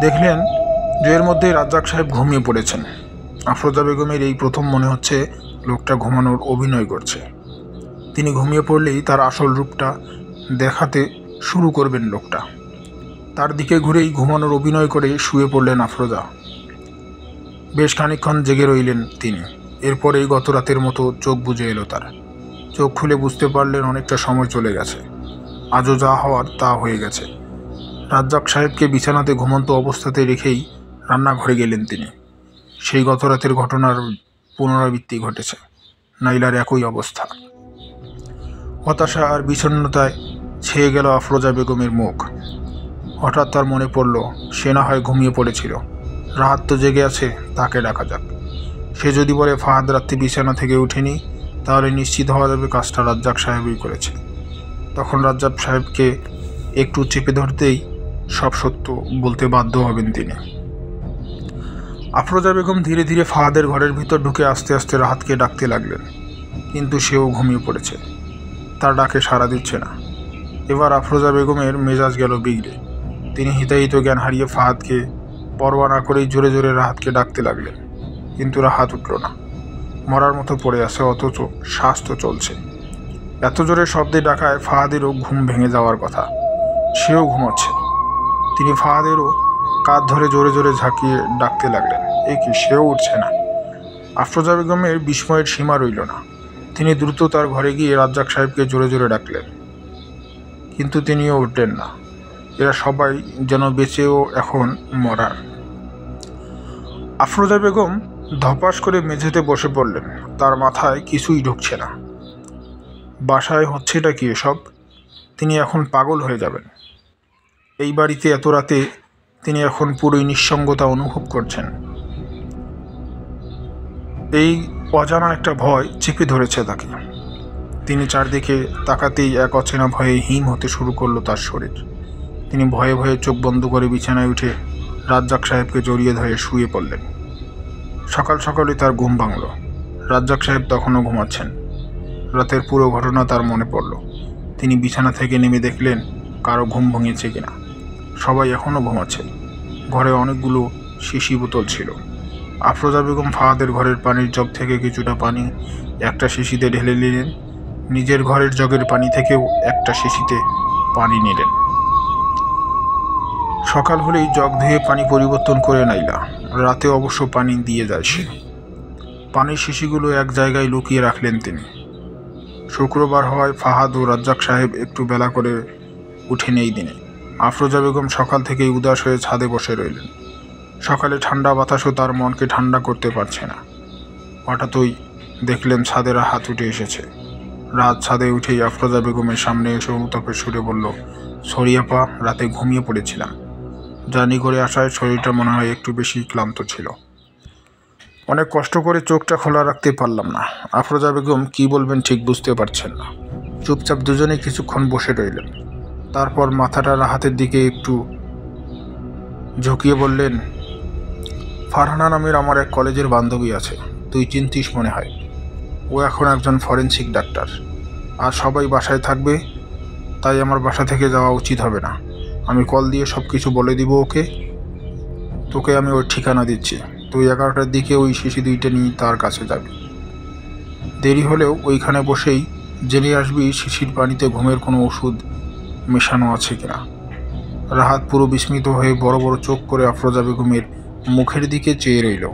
দেখলেন যে এর মধ্যেই রাজ্জাক সাহেব ঘুমিয়ে পড়েছেন। আফরোজা বেগমের এই প্রথম মনে হচ্ছে লোকটা ঘুমানোর অভিনয় করছে। তিনি ঘুমিয়ে পড়লেই তার আসল রূপটা দেখাতে শুরু করবেন লোকটা। তার দিকে ঘুরেই ঘুমানোর অভিনয় করে শুয়ে পড়লেন আফরোজা। বেশ খানিকক্ষণ জেগে রইলেন তিনি। এরপরেই গত রাতের মতো চোখ বুজে এলো তার। চোখ খুলে বুঝতে পারলেন অনেকটা সময় চলে গেছে। আজও যা হওয়ার তা হয়ে গেছে। রাজ্জাক সাহেবকে বিছানাতে ঘুমন্ত অবস্থাতে রেখেই রান্নাঘরে গেলেন তিনি। সেই গত রাতের ঘটনার পুনরাবৃত্তি ঘটেছে। নাইলার একই অবস্থা। হতাশা আর বিষণ্ণতায় ছেয়ে গেল আফরোজা বেগমের মুখ। হঠাৎ তার মনে পড়ল, সে না হয় ঘুমিয়ে পড়েছিল, রাহাত তো জেগে আছে, তাকে ডাকা যাক। সে যদি বলে ফাহাদ রাত্রি বিছানা থেকে উঠেনি, তাহলে নিশ্চিত হওয়া যাবে কাজটা রাজ্জাক সাহেবই করেছে। তখন রাজ্জাক সাহেবকে একটু চেপে ধরতেই সব সত্য বলতে বাধ্য হবেন তিনি। আফরোজা বেগম ধীরে ধীরে ফাহাদের ঘরের ভিতর ঢুকে আস্তে আস্তে রাহাতকে ডাকতে লাগলেন, কিন্তু সেও ঘুমিয়ে পড়েছে। তার ডাকে সাড়া দিচ্ছে না। এবার আফরোজা বেগমের মেজাজ গেল বিগড়ে। তিনি হিতাহিত জ্ঞান হারিয়ে ফাহাদকে পরোয়া না করেই জোরে জোরে রাহাতকে ডাকতে লাগলেন, কিন্তু রাহাত উঠল না। মরার মতো পড়ে আছে, অথচ শ্বাস তো চলছে। এত জোরে শব্দে ডাকায় ফাহাদেরও ঘুম ভেঙে যাওয়ার কথা। সেও ঘুমাচ্ছে। তিনি ফাহাদেরও কাঁধ ধরে জোরে জোরে ঝাঁকিয়ে ডাকতে লাগলেন, এ কি, সেও উঠছে না। আফরোজা বেগমের বিস্ময়ের সীমা রইল না। তিনি দ্রুত তার ঘরে গিয়ে রাজ্জাক সাহেবকে জোরে জোরে ডাকলেন, কিন্তু তিনিও উঠলেন না। এরা সবাই যেন বেঁচেও এখন মরার। আফরোজা বেগম ধপাস করে মেঝেতে বসে পড়লেন। তার মাথায় কিছুই ঢুকছে না। বাসায় হচ্ছেটা কি এসব? তিনি এখন পাগল হয়ে যাবেন। এই বাড়িতে এত রাতে তিনি এখন পুরোই নিঃসঙ্গতা অনুভব করছেন। এই অজানা একটা ভয় চেপে ধরেছে তাকে। তিনি চারদিকে তাকাতেই এক অচেনা ভয়ে হিম হতে শুরু করলো তার শরীর। তিনি ভয়ে ভয়ে চোখ বন্ধ করে বিছানায় উঠে রাজ্জাক সাহেবকে জড়িয়ে ধরে শুয়ে পড়লেন। সকাল সকালই তার ঘুম ভাঙল। রাজ্জাক সাহেব তখনও ঘুমাচ্ছেন। রাতের পুরো ঘটনা তার মনে পড়ল। তিনি বিছানা থেকে নেমে দেখলেন কারো ঘুম ভেঙেছে কিনা। সবাই এখনও ঘুমাচ্ছে। ঘরে অনেকগুলো শিশি বোতল ছিল। আফরোজা বেগম ফাহাদের ঘরের পানির জগ থেকে কিছুটা পানি একটা শিশিতে ঢেলে নিলেন। নিজের ঘরের জগের পানি থেকেও একটা শিশিতে পানি নিলেন। সকাল হলেই জগ ধুয়ে পানি পরিবর্তন করে নাইলা। রাতে অবশ্য পানি দিয়ে যায় সে। পানির শিশিগুলো এক জায়গায় লুকিয়ে রাখলেন তিনি। শুক্রবার হওয়ায় ফাহাদ ও রাজ্জাক সাহেব একটু বেলা করে উঠেন এই দিনে। আফরোজা বেগম সকাল থেকেই উদাস হয়ে ছাদে বসে রইলেন। সকালে ঠান্ডা বাতাসও তার মনকে ঠান্ডা করতে পারছে না। হঠাৎই দেখলেন ছাদের হাত উঠে এসেছে। রাত ছাদে উঠেই আফরোজা বেগমের সামনে এসে অনুতাপের সুরে বলল, সরি আপা, রাতে ঘুমিয়ে পড়েছিলাম। জার্নি করে আসায় শরীরটা মনে হয় একটু বেশি ক্লান্ত ছিল। অনেক কষ্ট করে চোখটা খোলা রাখতে পারলাম না। আফরোজা বেগম কী বলবেন ঠিক বুঝতে পারছেন না। চুপচাপ দুজনেই কিছুক্ষণ বসে রইলেন। তারপর মাথাটা রাহাতের দিকে একটু ঝুঁকিয়ে বললেন, ফারহানা নামের আমার এক কলেজের বান্ধবী আছে, তুই চিনতিস মনে হয়। ও এখন একজন ফরেনসিক ডাক্তার, আর সবাই বাসায় থাকবে, তাই আমার বাসা থেকে যাওয়া উচিত হবে না। আমি কল দিয়ে সব কিছু বলে দিব ওকে। তোকে আমি ওর ঠিকানা দিচ্ছি, তুই 11টার দিকে ওই শিশি দুইটা নিয়ে তার কাছে যাবি। দেরি হলেও ওইখানে বসেই জেনে আসবি শিশির পানিতে ঘুমের কোনো ওষুধ মেশানো আছে কিনা। রাহাত পুরো বিস্মিত হয়ে বড় বড় চোখ করে আফরোজা বেগমের মুখের দিকে চেয়ে রইল।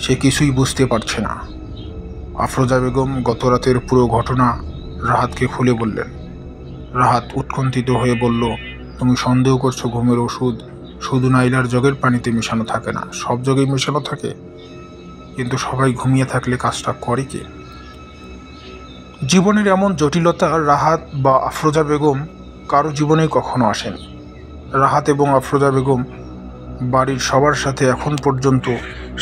সে কিছুই বুঝতে পারছে না। আফরোজা বেগম গত রাতের পুরো ঘটনা রাহাতকে খুলে বললেন। রাহাত উৎকণ্ঠিত হয়ে বলল, তুমি সন্দেহ করছো ঘুমের ওষুধ শুধু নাইলার জগের পানিতে মেশানো থাকে না, সব জগেই মেশানো থাকে। কিন্তু সবাই ঘুমিয়ে থাকলে কাজটা করে কে? জীবনের এমন জটিলতা রাহাত বা আফরোজা বেগম কারো জীবনেই কখনো আসেনি। রাহাত এবং আফরোজা বেগম বাড়ির সবার সাথে এখন পর্যন্ত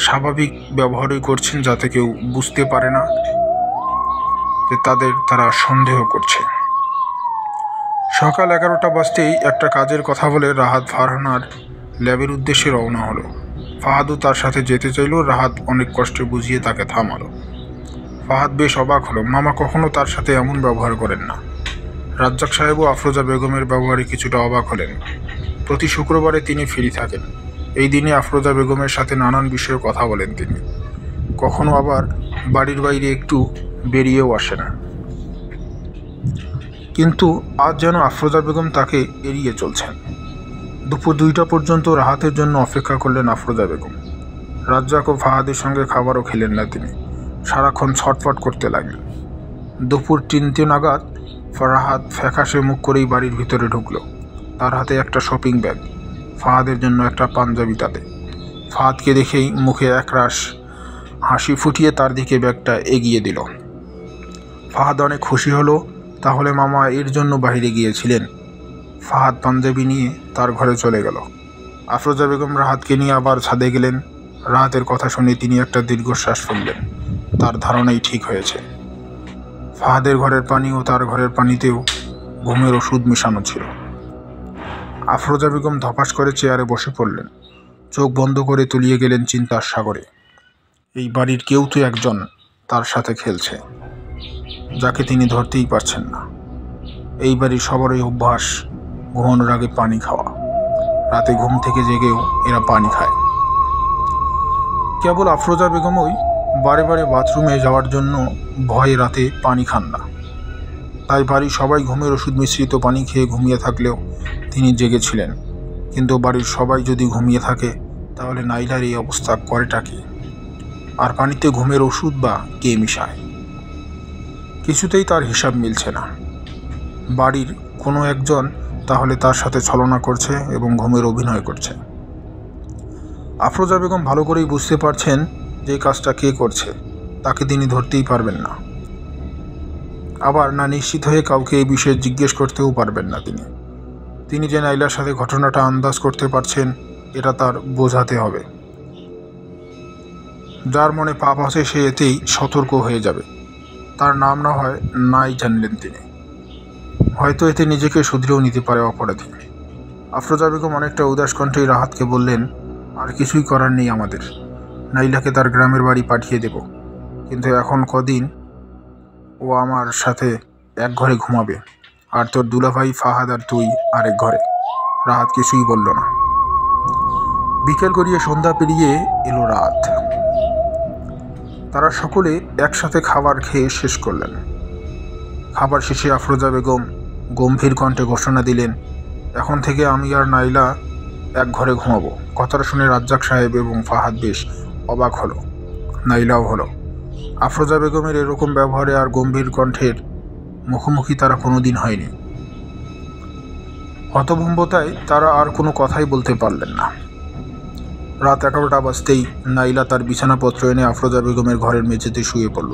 স্বাভাবিক ব্যবহারই করছেন, যাতে কেউ বুঝতে পারে না যে তারা সন্দেহ করছে। সকাল 11টা বাজতেই একটা কাজের কথা বলে রাহাত ফারহানার ল্যাবের উদ্দেশ্যে রওনা হলো। ফাহাদও তার সাথে যেতে চাইল। রাহাত অনেক কষ্টে বুঝিয়ে তাকে থামালো। ফাহাদ বেশ অবাক হলো, মামা কখনো তার সাথে এমন ব্যবহার করেন না। রাজ্জাক সাহেবও আফরোজা বেগমের ব্যবহারে কিছুটা অবাক হলেন। প্রতি শুক্রবারে তিনি ফ্রি থাকেন। এই দিনে আফরোজা বেগমের সাথে নানান বিষয়ে কথা বলেন তিনি। কখনো আবার বাড়ির বাইরে একটু বেরিয়েও আসেন। কিন্তু আজ যেন আফরোজা বেগম তাকে এড়িয়ে চলছেন। দুপুর 2টা পর্যন্ত রাহাতের জন্য অপেক্ষা করলেন আফরোজা বেগম। রাজ্জাক ও ফাহাদের সঙ্গে খাবারও খেলেন না তিনি, সারাক্ষণ ছটফট করতে লাগলেন। দুপুর 3টে নাগাদ রাহাত ফ্যাকাশে মুখ করেই বাড়ির ভিতরে ঢুকলো। তার হাতে একটা শপিং ব্যাগ, ফাহাদের জন্য একটা পাঞ্জাবি তাতে। ফাহাদকে দেখেই মুখে একরাশ হাসি ফুটিয়ে তার দিকে ব্যাগটা এগিয়ে দিল। ফাহাদ অনেক খুশি হলো, তাহলে মামা এর জন্য বাইরে গিয়েছিলেন। ফাহাদ পাঞ্জাবি নিয়ে তার ঘরে চলে গেল। আফরোজা বেগম রাহাতকে নিয়ে আবার ছাদে গেলেন। রাহাতের কথা শুনে তিনি একটা দীর্ঘশ্বাস ফেললেন। তার ধারণাই ঠিক হয়েছে। ফাহাদের ঘরের পানি ও তার ঘরের পানিতেও ঘুমের ওষুধ মেশানো ছিল। আফরোজা বেগম ধপাস করে চেয়ারে বসে পড়লেন। চোখ বন্ধ করে তলিয়ে গেলেন চিন্তার সাগরে। এই বাড়ির কেউ তো একজন তার সাথে খেলছে, যাকে তিনি ধরতেই পারছেন না। এই বাড়ির সবারই অভ্যাস ঘুমানোর আগে পানি খাওয়া। রাতে ঘুম থেকে জেগেও এরা পানি খায়। কেবল আফরোজা বেগমই বারে বারে বাথরুমে যাওয়ার জন্য ভয়ে রাতে পানি খান না। তাই বাড়ির সবাই ঘুমের ওষুধ মিশ্রিত পানি খেয়ে ঘুমিয়ে থাকলেও তিনি জেগেছিলেন। কিন্তু বাড়ির সবাই যদি ঘুমিয়ে থাকে, তাহলে নাইলার এই অবস্থা করেটা কি? আর পানিতে ঘুমের ওষুধ বা কে মিশায়? কিছুতেই তার হিসাব মিলছে না। বাড়ির কোনো একজন তাহলে তার সাথে ছলনা করছে এবং ঘুমের অভিনয় করছে। আফরোজা বেগম ভালো করেই বুঝতে পারছেন যে কাজটা কে করছে, তাকে তিনি ধরতেই পারবেন না। আবার না নিশ্চিত হয়ে কাউকে এই বিষয়ে জিজ্ঞেস করতেও পারবেন না। তিনি যে নাইলার সাথে ঘটনাটা আন্দাজ করতে পারছেন, এটা তার বোঝাতে হবে। যার মনে পাপ আছে সে এতেই সতর্ক হয়ে যাবে। তার নাম না হয় নাই জানলেন তিনি, হয়তো এতে নিজেকে শুধরেও নিতে পারে অপরাধী। আফরোজা বেগম অনেকটা উদাস কণ্ঠেই রাহাতকে বললেন, আর কিছুই করার নেই আমাদের। নাইলাকে তার গ্রামের বাড়ি পাঠিয়ে দেব, কিন্তু এখন কদিন ও আমার সাথে এক ঘরে ঘুমাবে, আর তোর দুলাভাই ফাহাদ আর তুই আরেক ঘরে। রাহাত কিছুই বলল না। বিকেল গড়িয়ে সন্ধ্যা পেরিয়ে এলো রাত। তারা সকলে একসাথে খাবার খেয়ে শেষ করলেন। খাবার শেষে আফরোজা বেগম গম্ভীর কণ্ঠে ঘোষণা দিলেন, এখন থেকে আমি আর নাইলা এক ঘরে ঘুমাবো। কথাটা শুনে রাজ্জাক সাহেব এবং ফাহাদ বেশ অবাক হলো, নাইলাও হলো। আফরোজা বেগমের এরকম ব্যবহারে আর গম্ভীর কণ্ঠের মুখোমুখি তারা কোনোদিন হয়নি। হতভম্বতায় তারা আর কোনো কথাই বলতে পারলেন না। রাত 11টা বাজতেই নাইলা তার বিছানাপত্র এনে আফরোজা বেগমের ঘরের মেঝেতে শুয়ে পড়ল।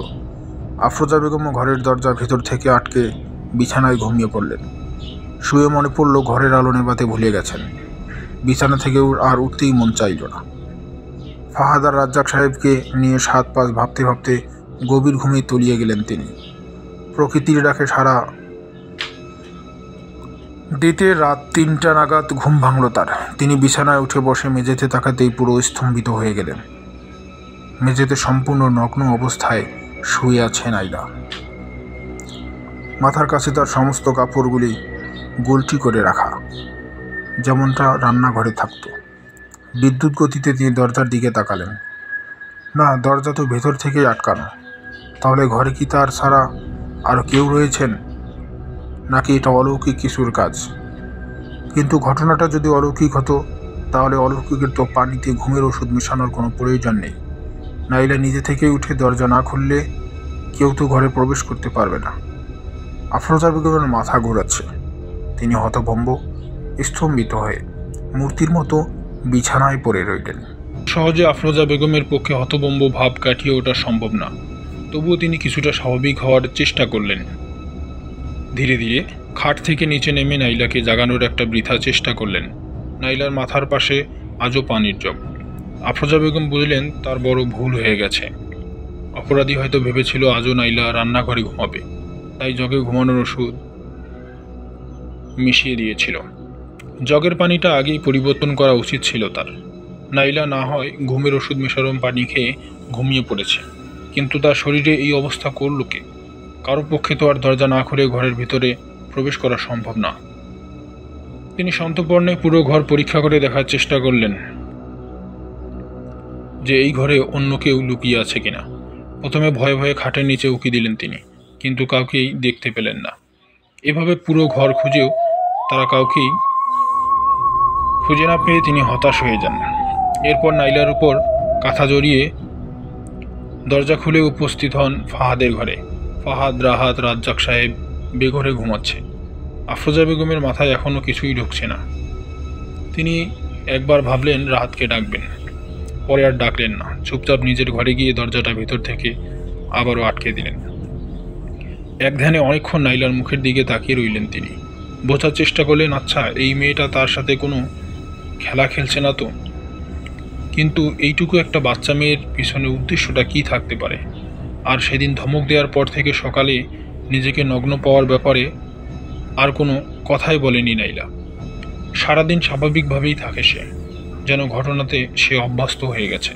আফরোজা বেগমও ঘরের দরজার ভেতর থেকে আটকে বিছানায় ঘুমিয়ে পড়লেন। শুয়ে মনে পড়ল ঘরের আলো নেভাতে ভুলে গেছেন। বিছানা থেকে আর উঠতেই মন চাইল না। ফাহাদ আর রাজ্জাক সাহেবকে নিয়ে 7 পাঁচ ভাবতে ভাবতে গভীর ঘুমে তলিয়ে গেলেন তিনি। প্রকৃতির ডাকে সারা দিতে রাত 3টা নাগাদ ঘুম ভাঙল তার। তিনি বিছানায় উঠে বসে মেঝেতে তাকাতেই পুরো স্তম্ভিত হয়ে গেলেন। মেঝেতে সম্পূর্ণ নগ্ন অবস্থায় শুয়ে আছে নাইলা। মাথার কাছে তার সমস্ত কাপড়গুলি গোলটি করে রাখা, যেমনটা রান্নাঘরে থাকত। বিদ্যুৎ গতিতে তিনি দরজার দিকে তাকালেন। না, দরজা তো ভেতর থেকেই আটকানো। তাহলে ঘরে কি তার ছাড়া আরও কেউ রয়েছেন, নাকি এটা অলৌকিক কিছুর কাজ? কিন্তু ঘটনাটা যদি অলৌকিক হতো, তাহলে অলৌকিকের তো পানিতে ঘুমের ওষুধ মেশানোর কোনো প্রয়োজন নেই। নাইলা নিজে থেকেই উঠে দরজা না খুললে কেউ তো ঘরে প্রবেশ করতে পারবে না। আফরোজা বেগমের মাথা ঘোরাচ্ছে। তিনি হতভম্ব, স্তম্ভিত হয়ে মূর্তির মতো বিছানায় পড়ে রইলেন। সহজে আফরোজা বেগমের পক্ষে হতভম্ব ভাব কাটিয়ে ওঠা সম্ভব না। তবুও তিনি কিছুটা স্বাভাবিক হওয়ার চেষ্টা করলেন। ধীরে ধীরে খাট থেকে নিচে নেমে নাইলাকে জাগানোর একটা বৃথা চেষ্টা করলেন। নাইলার মাথার পাশে আজও পানির জগ। আফরোজা বেগম বুঝলেন তার বড় ভুল হয়ে গেছে। অপরাধী হয়তো ভেবেছিল আজও নাইলা রান্নাঘরে ঘুমাবে, তাই জগে ঘুমানোর ওষুধ মিশিয়ে দিয়েছিল। জগের পানিটা আগেই পরিবর্তন করা উচিত ছিল তার। নাইলা না হয় ঘুমের ওষুধ মেশানো পানি খেয়ে ঘুমিয়ে পড়েছে, কিন্তু তার শরীরে এই অবস্থা করল কে? কারো পক্ষে তো আর দরজা না খুলে ঘরের ভিতরে প্রবেশ করা সম্ভব না। তিনি সন্তর্পণে পুরো ঘর পরীক্ষা করে দেখার চেষ্টা করলেন যে এই ঘরে অন্য কেউ লুকিয়ে আছে কিনা। প্রথমে ভয়ে ভয়ে খাটের নিচে উকি দিলেন তিনি, কিন্তু কাউকেই দেখতে পেলেন না। এভাবে পুরো ঘর খুঁজেও তারা কাউকেই খুঁজে না পেয়ে তিনি হতাশ হয়ে যান। এরপর নাইলার উপর কাঁথা জড়িয়ে দরজা খুলে উপস্থিত হন ফাহাদের ঘরে। ফাহাদ, রাহাত, রাজ্জাক সাহেব বেঘরে ঘুমাচ্ছে। আফরোজা বেগমের মাথায় এখনও কিছুই ঢুকছে না। তিনি একবার ভাবলেন রাহাতকে ডাকবেন, পরে আর ডাকলেন না। চুপচাপ নিজের ঘরে গিয়ে দরজাটা ভেতর থেকে আবারও আটকে দিলেন। এক ধ্যানে অনেকক্ষণ নাইলার মুখের দিকে তাকিয়ে রইলেন তিনি। বোঝার চেষ্টা করলেন, আচ্ছা এই মেয়েটা তার সাথে কোনো খেলা খেলছে না তো? কিন্তু এইটুকু একটা বাচ্চা মেয়ের পিছনে উদ্দেশ্যটা কি থাকতে পারে? আর সেদিন ধমক দেওয়ার পর থেকে সকালে নিজেকে নগ্ন পাওয়ার ব্যাপারে আর কোনো কথাই বলেনি নাইলা। সারাদিন স্বাভাবিকভাবেই থাকে সে, যেন ঘটনাতে সে অভ্যস্ত হয়ে গেছে।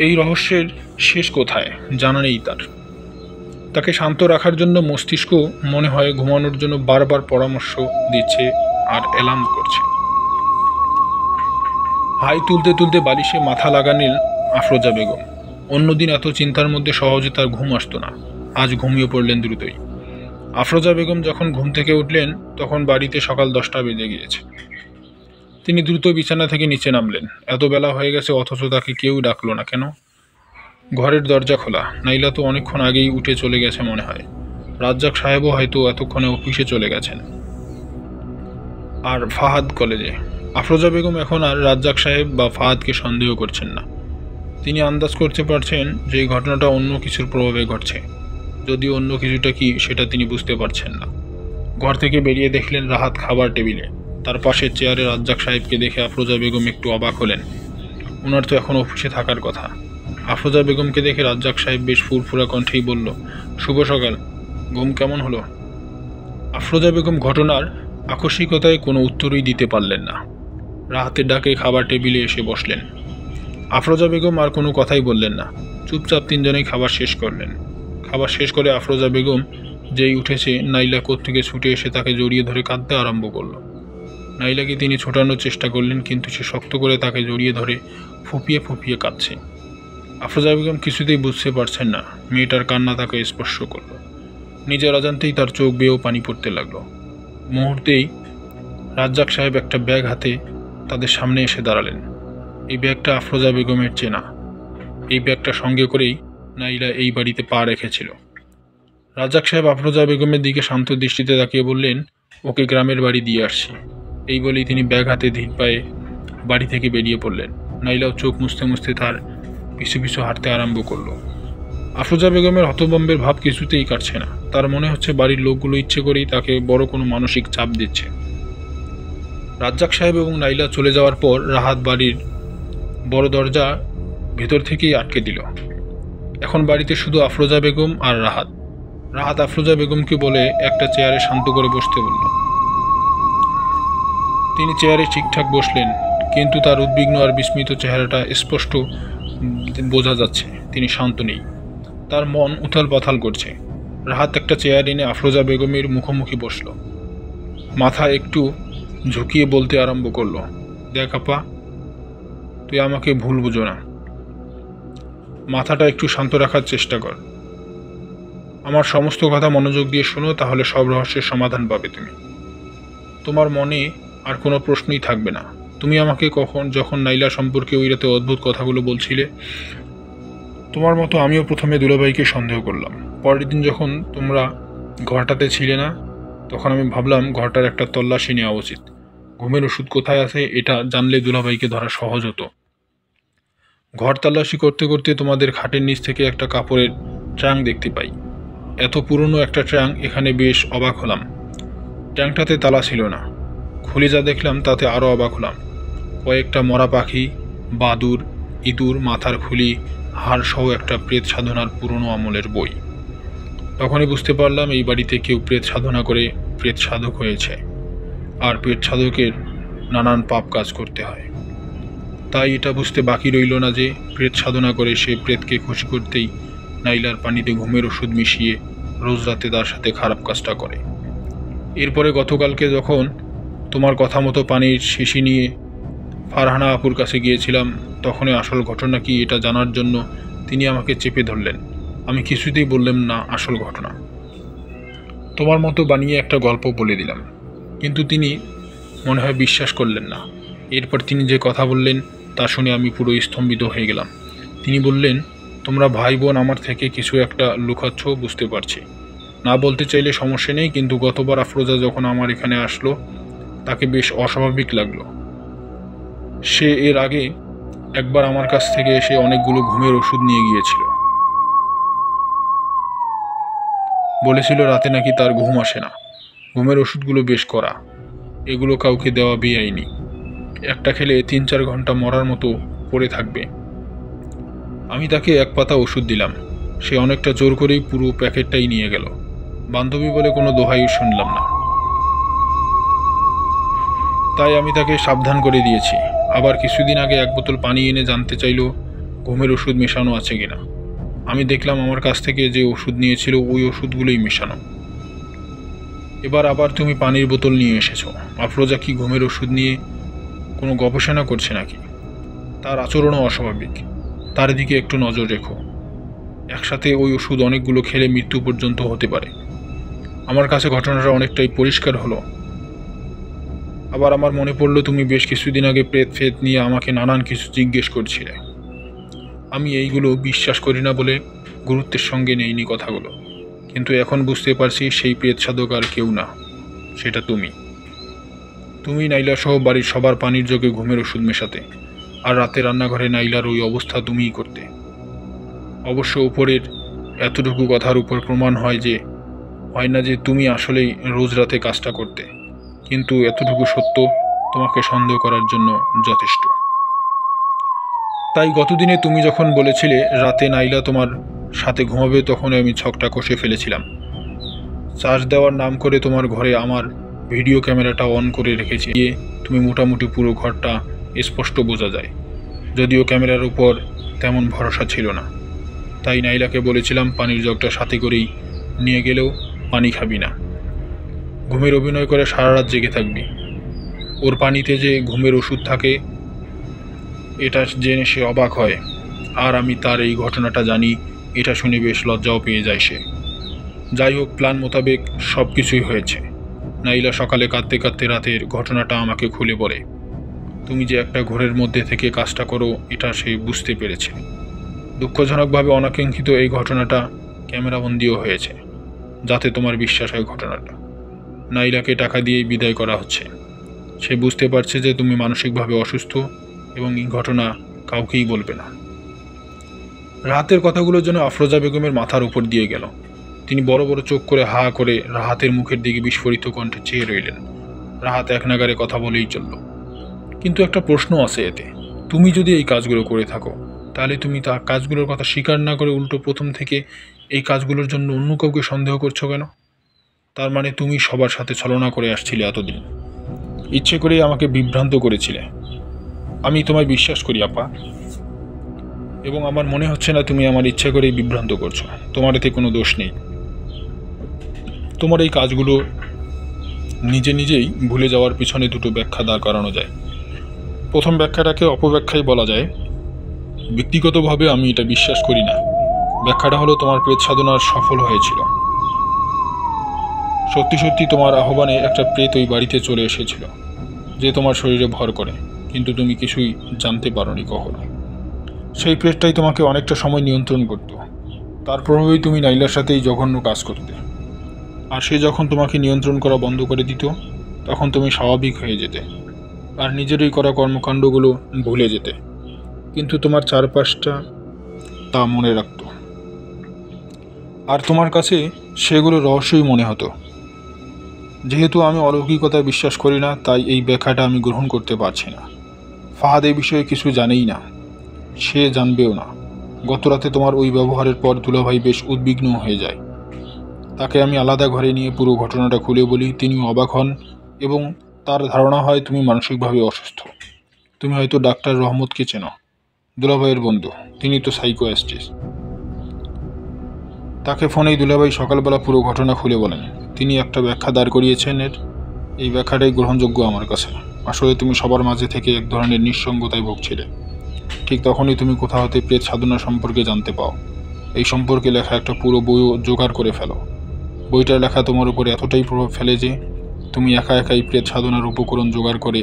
এই রহস্যের শেষ কোথায় জানা নেই তার। তাকে শান্ত রাখার জন্য মস্তিষ্ক মনে হয় ঘুমানোর জন্য বারবার পরামর্শ দিচ্ছে আর অ্যালার্ম করছে। হাই তুলতে তুলতে বালিশে মাথা লাগালেন আফরোজা বেগম। অন্যদিন এত চিন্তার মধ্যে সহজে তার ঘুম আসতো না। আজ ঘুমিয়ে পড়লেন দ্রুতই। আফরোজা বেগম যখন ঘুম থেকে উঠলেন তখন বাড়িতে সকাল 10টা বেজে গিয়েছে। তিনি দ্রুত বিছানা থেকে নিচে নামলেন। এত বেলা হয়ে গেছে অথচ তাকে কেউ ডাকলো না কেন? ঘরের দরজা খোলা। নাইলা তো অনেকক্ষণ আগেই উঠে চলে গেছে মনে হয়। রাজ্জাক সাহেবও হয়তো এতক্ষণে অফিসে চলে গেছেন, আর ফাহাদ কলেজে। আফরোজা বেগম এখন আর রাজ্জাক সাহেব বা ফাহাদকে সন্দেহ করছেন না। তিনি আন্দাজ করতে পারছেন যে এই ঘটনাটা অন্য কিছুর প্রভাবে ঘটছে, যদিও অন্য কিছুটা কি সেটা তিনি বুঝতে পারছেন না। ঘর থেকে বেরিয়ে দেখলেন রাহাত খাবার টেবিলে। তার পাশের চেয়ারে রাজ্জাক সাহেবকে দেখে আফরোজা বেগম একটু অবাক হলেন। ওনার তো এখন অফিসে থাকার কথা। আফরোজা বেগমকে দেখে রাজ্জাক সাহেব বেশ ফুরফুরা কণ্ঠেই বলল, শুভ সকাল, ঘুম কেমন হলো? আফরোজা বেগম ঘটনার আকস্মিকতায় কোনো উত্তরই দিতে পারলেন না। রাহাতের ডাকে খাবার টেবিলে এসে বসলেন। আফরোজা বেগম আর কোনো কথাই বললেন না। চুপচাপ তিনজনেই খাবার শেষ করলেন। খাবার শেষ করে আফরোজা বেগম যেই উঠেছে, নাইলা কোত্থেকে ছুটে এসে তাকে জড়িয়ে ধরে কাঁদতে আরম্ভ করল। নাইলাকে তিনি ছোটানোর চেষ্টা করলেন, কিন্তু সে শক্ত করে তাকে জড়িয়ে ধরে ফুপিয়ে ফুপিয়ে কাঁদছে। আফরোজা বেগম কিছুতেই বুঝতে পারছেন না। মেয়েটার কান্না তাকে স্পর্শ করল। নিজের অজান্তেই তার চোখ বেয়েও পানি পড়তে লাগলো। মুহূর্তেই রাজ্জাক সাহেব একটা ব্যাগ হাতে তাদের সামনে এসে দাঁড়ালেন। এই ব্যাগটা আফরোজা বেগমের চেনা। এই ব্যাগটা সঙ্গে করেই নাইলা এই বাড়িতে পা রেখেছিল। রাজ্জাক সাহেব আফরোজা বেগমের দিকে শান্ত দৃষ্টিতে তাকিয়ে বললেন, ওকে গ্রামের বাড়ি দিয়ে আসছি। এই বলেই তিনি ব্যাগ হাতে ধীর পায়ে বাড়ি থেকে বেরিয়ে পড়লেন। নাইলাও চোখ মুছতে মুছতে তার পিছু পিছু হাঁটতে আরম্ভ করলো। আফরোজা বেগমের হতভম্বের ভাব কিছুতেই কাটছে না। তার মনে হচ্ছে বাড়ির লোকগুলো ইচ্ছে করেই তাকে বড় কোনো মানসিক চাপ দিচ্ছে। রাজ্জাক সাহেব এবং নাইলা চলে যাওয়ার পর রাহাত বাড়ির বড় দরজা ভেতর থেকেই আটকে দিল। এখন বাড়িতে শুধু আফরোজা বেগম আর রাহাত। রাহাত আফরোজা বেগমকে বলে একটা চেয়ারে শান্ত করে বসতে বলল। তিনি চেয়ারে ঠিকঠাক বসলেন, কিন্তু তার উদ্বিগ্ন আর বিস্মিত চেহারাটা স্পষ্ট বোঝা যাচ্ছে তিনি শান্ত নেই। তার মন উথাল পাথাল করছে। রাহাত একটা চেয়ার এনে আফরোজা বেগমের মুখোমুখি বসল। মাথা একটু ঝুঁকিয়ে বলতে আরম্ভ করলো, দেখ আপা, তুই আমাকে ভুল বুঝো না। মাথাটা একটু শান্ত রাখার চেষ্টা কর। আমার সমস্ত কথা মনোযোগ দিয়ে শোনো, তাহলে সব রহস্যের সমাধান পাবে তুমি। তোমার মনে আর কোনো প্রশ্নই থাকবে না। তুমি আমাকে যখন নাইলা সম্পর্কে ওই রাতে অদ্ভুত কথাগুলো বলছিলে, তোমার মতো আমিও প্রথমে দুলাভাইকে সন্দেহ করলাম। পরের দিন যখন তোমরা ঘরটাতে ছিলে না, তখন আমি ভাবলাম ঘরটার একটা তল্লাশি নেওয়া উচিত। ঘুমের ওষুধ কোথায় আছে এটা জানলে দুলাভাইকে ধরা সহজ হতো। ঘর তল্লাশি করতে করতে তোমাদের খাটের নিচ থেকে একটা কাপড়ের ট্রাং দেখতে পাই। এত পুরনো একটা ট্রাং, এখানে বেশ অবাক হলাম। ট্রাংটাতে তালা ছিল না। খুলে যা দেখলাম তাতে আরও অবাক হলাম। কয়েকটা মরা পাখি, বাদুর, ইঁদুর, মাথার খুলি, হাড় সহ একটা প্রেত সাধনার পুরনো আমলের বই। তখনই বুঝতে পারলাম এই বাড়িতে কেউ প্রেত সাধনা করে প্রেত সাধক হয়েছে, আর প্রেত সাধকের নানান পাপ কাজ করতে হয়। তাই এটা বুঝতে বাকি রইল না যে প্রেত সাধনা করে সে প্রেতকে খুশি করতেই নাইলার পানিতে ঘুমের ওষুধ মিশিয়ে রোজ রাতে তার সাথে খারাপ কাজটা করে। এরপরে গতকালকে যখন তোমার কথা মতো পানির শিশি নিয়ে ফারহানা আপুর কাছে গিয়েছিলাম, তখনই আসল ঘটনা কি এটা জানার জন্য তিনি আমাকে চেপে ধরলেন। আমি কিছুতেই বললাম না আসল ঘটনা। তোমার মতো বানিয়ে একটা গল্প বলে দিলাম, কিন্তু তিনি মনে হয় বিশ্বাস করলেন না। এরপর তিনি যে কথা বললেন তা শুনে আমি পুরো স্তম্ভিত হয়ে গেলাম। তিনি বললেন, তোমরা ভাই বোন আমার থেকে কিছু একটা লুকাচ্ছ, বুঝতে পারছি। না বলতে চাইলে সমস্যা নেই, কিন্তু গতবার আফরোজা যখন আমার এখানে আসলো তাকে বেশ অস্বাভাবিক লাগলো। সে এর আগে একবার আমার কাছ থেকে এসে অনেকগুলো ঘুমের ওষুধ নিয়ে গিয়েছিল। বলেছিল রাতে নাকি তার ঘুম আসে না। ঘুমের ওষুধগুলো বেশ কড়া, এগুলো কাউকে দেওয়া বেআইনি। একটা খেলে 3-4 ঘন্টা মরার মতো পড়ে থাকবে। আমি তাকে এক পাতা ওষুধ দিলাম, সে অনেকটা জোর করেই পুরো প্যাকেটটাই নিয়ে গেল। বান্ধবী বলে কোনো দোহাই শুনলাম না, তাই আমি তাকে সাবধান করে দিয়েছি। আবার কিছুদিন আগে 1 বোতল পানি এনে জানতে চাইল ঘুমের ওষুধ মেশানো আছে কিনা। আমি দেখলাম আমার কাছ থেকে যে ওষুধ নিয়েছিল ওই ওষুধগুলোই মেশানো। এবার আবার তুমি পানির বোতল নিয়ে এসেছো। আফরোজা কি ঘুমের ওষুধ নিয়ে কোনো গবেষণা করছে নাকি? তার আচরণও অস্বাভাবিক, তার দিকে একটু নজর রেখো। একসাথে ওই ওষুধ অনেকগুলো খেলে মৃত্যু পর্যন্ত হতে পারে। আমার কাছে ঘটনাটা অনেকটাই পরিষ্কার হলো। আবার আমার মনে পড়লো তুমি বেশ কিছুদিন আগে প্রেত ফেত নিয়ে আমাকে নানান কিছু জিজ্ঞেস করছিলে। আমি এইগুলো বিশ্বাস করি না বলে গুরুত্বের সঙ্গে নেইনি কথাগুলো, কিন্তু এখন বুঝতে পারছি সেই প্রেত সাধক আর কেউ না, সেটা তুমি। তুমি নাইলা সহ বাড়ির সবার পানির জগে ঘুমের ওষুধ মেশাতে, আর রাতে রান্নাঘরে নাইলার ওই অবস্থা তুমিই করতে। অবশ্য উপরের এতটুকু কথার উপর প্রমাণ হয় না যে তুমি আসলেই রোজ রাতে কাজটা করতে, কিন্তু এতটুকু সত্য তোমাকে সন্দেহ করার জন্য যথেষ্ট। তাই গতদিনে তুমি যখন বলেছিলে রাতে নাইলা তোমার সাথে ঘুমাবে, তখন আমি ছকটা কষে ফেলেছিলাম। চার্জ দেওয়ার নাম করে তোমার ঘরে আমার ভিডিও ক্যামেরাটা অন করে রেখেছি। তুমি মোটামুটি পুরো ঘরটা স্পষ্ট বোঝা যায়, যদিও ক্যামেরার উপর তেমন ভরসা ছিল না। তাই নাইলাকে বলেছিলাম পানির জগটা সাথে করেই নিয়ে গেলেও পানি খাবি না, ঘুমের অভিনয় করে সারা রাত জেগে থাকবি। ওর পানিতে যে ঘুমের ওষুধ থাকে এটা জেনে সে অবাক হয়, আর আমি তার এই ঘটনাটা জানি। এটা শুনে বেশ লজ্জাও পেয়ে যায় সে। যাই হোক, প্ল্যান মোতাবেক সব কিছুই হয়েছে। নাইলা সকালে কাঁদতে কাঁদতে রাতের ঘটনাটা আমাকে খুলে বলে। তুমি যে একটা ঘোরের মধ্যে থেকে কাজটা করো এটা সে বুঝতে পেরেছে। দুঃখজনকভাবে অনাকাঙ্ক্ষিত এই ঘটনাটা ক্যামেরাবন্দিও হয়েছে, যাতে তোমার বিশ্বাস হয় ঘটনাটা। নাইলাকে টাকা দিয়েই বিদায় করা হচ্ছে। সে বুঝতে পারছে যে তুমি মানসিকভাবে অসুস্থ এবং এই ঘটনা কাউকেই বলবে না। রাহাতের কথাগুলো যেন আফরোজা বেগমের মাথার উপর দিয়ে গেল। তিনি বড় বড় চোখ করে হা করে রাহাতের মুখের দিকে বিস্ফোরিত কণ্ঠে চেয়ে রইলেন। রাহাত এক নাগারে কথা বলেই চলল। কিন্তু একটা প্রশ্ন আছে এতে, তুমি যদি এই কাজগুলো করে থাকো তাহলে তুমি তা কাজগুলোর কথা স্বীকার না করে উল্টো প্রথম থেকে এই কাজগুলোর জন্য অন্য কাউকে সন্দেহ করছো কেন? তার মানে তুমি সবার সাথে ছলনা করে আসছিলে এতদিন, ইচ্ছে করেই আমাকে বিভ্রান্ত করেছিলে। আমি তোমায় বিশ্বাস করি আপা, এবং আমার মনে হচ্ছে না তুমি আমার ইচ্ছে করেই বিভ্রান্ত করছো। তোমার এতে কোনো দোষ নেই। তোমার এই কাজগুলো নিজে নিজেই ভুলে যাওয়ার পিছনে দুটো ব্যাখ্যা দাঁড় করানো যায়। প্রথম ব্যাখ্যাটাকে অপব্যাখ্যাই বলা যায়। ব্যক্তিগতভাবে আমি এটা বিশ্বাস করি না। ব্যাখ্যাটা হলো তোমার প্রেত সাধনার সফল হয়েছিল। সত্যি সত্যি তোমার আহ্বানে একটা প্রেত ওই বাড়িতে চলে এসেছিল, যে তোমার শরীরে ভর করে, কিন্তু তুমি কিছুই জানতে পারোনি কখনো। সেই প্রেতটাই তোমাকে অনেকটা সময় নিয়ন্ত্রণ করত। তার প্রভাবেই তুমি নাইলার সাথে এই জঘন্য কাজ করতে। আর সে যখন তোমাকে নিয়ন্ত্রণ করা বন্ধ করে দিত, তখন তুমি স্বাভাবিক হয়ে যেতে আর নিজেরই করা কর্মকাণ্ডগুলো ভুলে যেতে। কিন্তু তোমার চারপাশটা তা মনে রাখত, আর তোমার কাছে সেগুলো রহস্যই মনে হতো। যেহেতু আমি অলৌকিকতা বিশ্বাস করি না, তাই এই ব্যাখ্যাটা আমি গ্রহণ করতে পারছি না। ফাহাদ এই বিষয়ে কিছু জানেই না, সে জানবেও না। গতরাতে তোমার ওই ব্যবহারের পর দুলাভাই বেশ উদ্বিগ্ন হয়ে যায়। তাকে আমি আলাদা ঘরে নিয়ে পুরো ঘটনাটা খুলে বলি। তিনি অবাক হন এবং তার ধারণা হয় তুমি মানসিকভাবে অসুস্থ। তুমি হয়তো ডাক্তার রহমতকে চেনো, দুলাভাইয়ের বন্ধু। তিনি তো সাইকোয়াস্ট্রিস্ট। তাকে ফোনেই দুলাভাই সকালবেলা পুরো ঘটনা খুলে বলেন। তিনি একটা ব্যাখ্যা দাঁড় করিয়েছেন এর। এই ব্যাখ্যাটাই গ্রহণযোগ্য আমার কাছে। আসলে তুমি সবার মাঝে থেকে এক ধরনের নিঃসঙ্গতায় ভুগছিলে। ঠিক তখনই তুমি কোথা হতে প্রেত সাধনা সম্পর্কে জানতে পাও। এই সম্পর্কে লেখা একটা পুরো বইও জোগাড় করে ফেলো। বইটার লেখা তোমার উপর এতটাই প্রভাব ফেলে যে তুমি একা একাই প্রেত সাধনার উপকরণ জোগাড় করে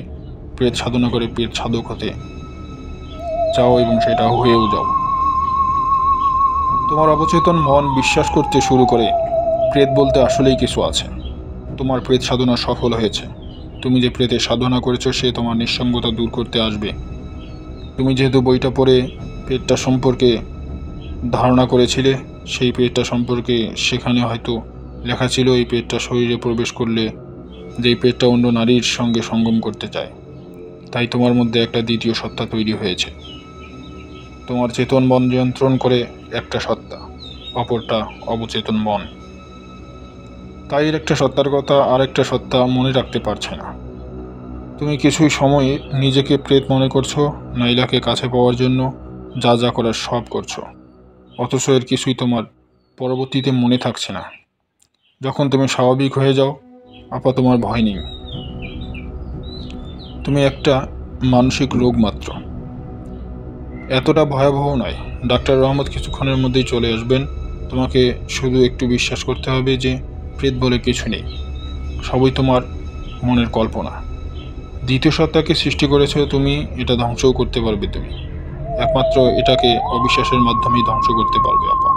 প্রেত সাধনা করে প্রেত সাধক হতে চাও এবং সেটা হয়েও যাও। তোমার অবচেতন মন বিশ্বাস করতে শুরু করে প্রেত বলতে আসলেই কিছু আছে। তোমার প্রেত সাধনা সফল হয়েছে। তুমি যে প্রেতের সাধনা করেছো সে তোমার নিঃসঙ্গতা দূর করতে আসবে। তুমি যেহেতু বইটা পড়ে পেটটা সম্পর্কে ধারণা করেছিলে, সেই পেটটা সম্পর্কে সেখানে হয়তো লেখা ছিল এই পেটটা শরীরে প্রবেশ করলে যেই পেটটা অন্য নারীর সঙ্গে সঙ্গম করতে চায়। তাই তোমার মধ্যে একটা দ্বিতীয় সত্তা তৈরি হয়েছে। তোমার চেতন মন নিয়ন্ত্রণ করে একটা সত্তা, অপরটা অবচেতন মন। তাই এর একটা সত্তার কথা আর একটা সত্তা মনে রাখতে পারছে না। তুমি কিছুই সময়ে নিজেকে প্রেত মনে করছো, নাইলাকে কাছে পাওয়ার জন্য যা যা করার সব করছো, অথচ এর কিছুই তোমার পরবর্তীতে মনে থাকছে না। যখন তুমি স্বাভাবিক হয়ে যাও, আপা তোমার ভয় নেই। তুমি একটা মানসিক রোগ মাত্র, এতটা ভয়াবহ নয়। ডাক্তার রহমত কিছুক্ষণের মধ্যেই চলে আসবেন। তোমাকে শুধু একটু বিশ্বাস করতে হবে যে প্রেত বলে কিছু নেই, সবই তোমার মনের কল্পনা। দ্বিতীয় সত্তাকে সৃষ্টি করেছো তুমি, এটা ধ্বংসও করতে পারবে তুমি। একমাত্র এটাকে অবিশ্বাসের মাধ্যমেই ধ্বংস করতে পারবে আপা।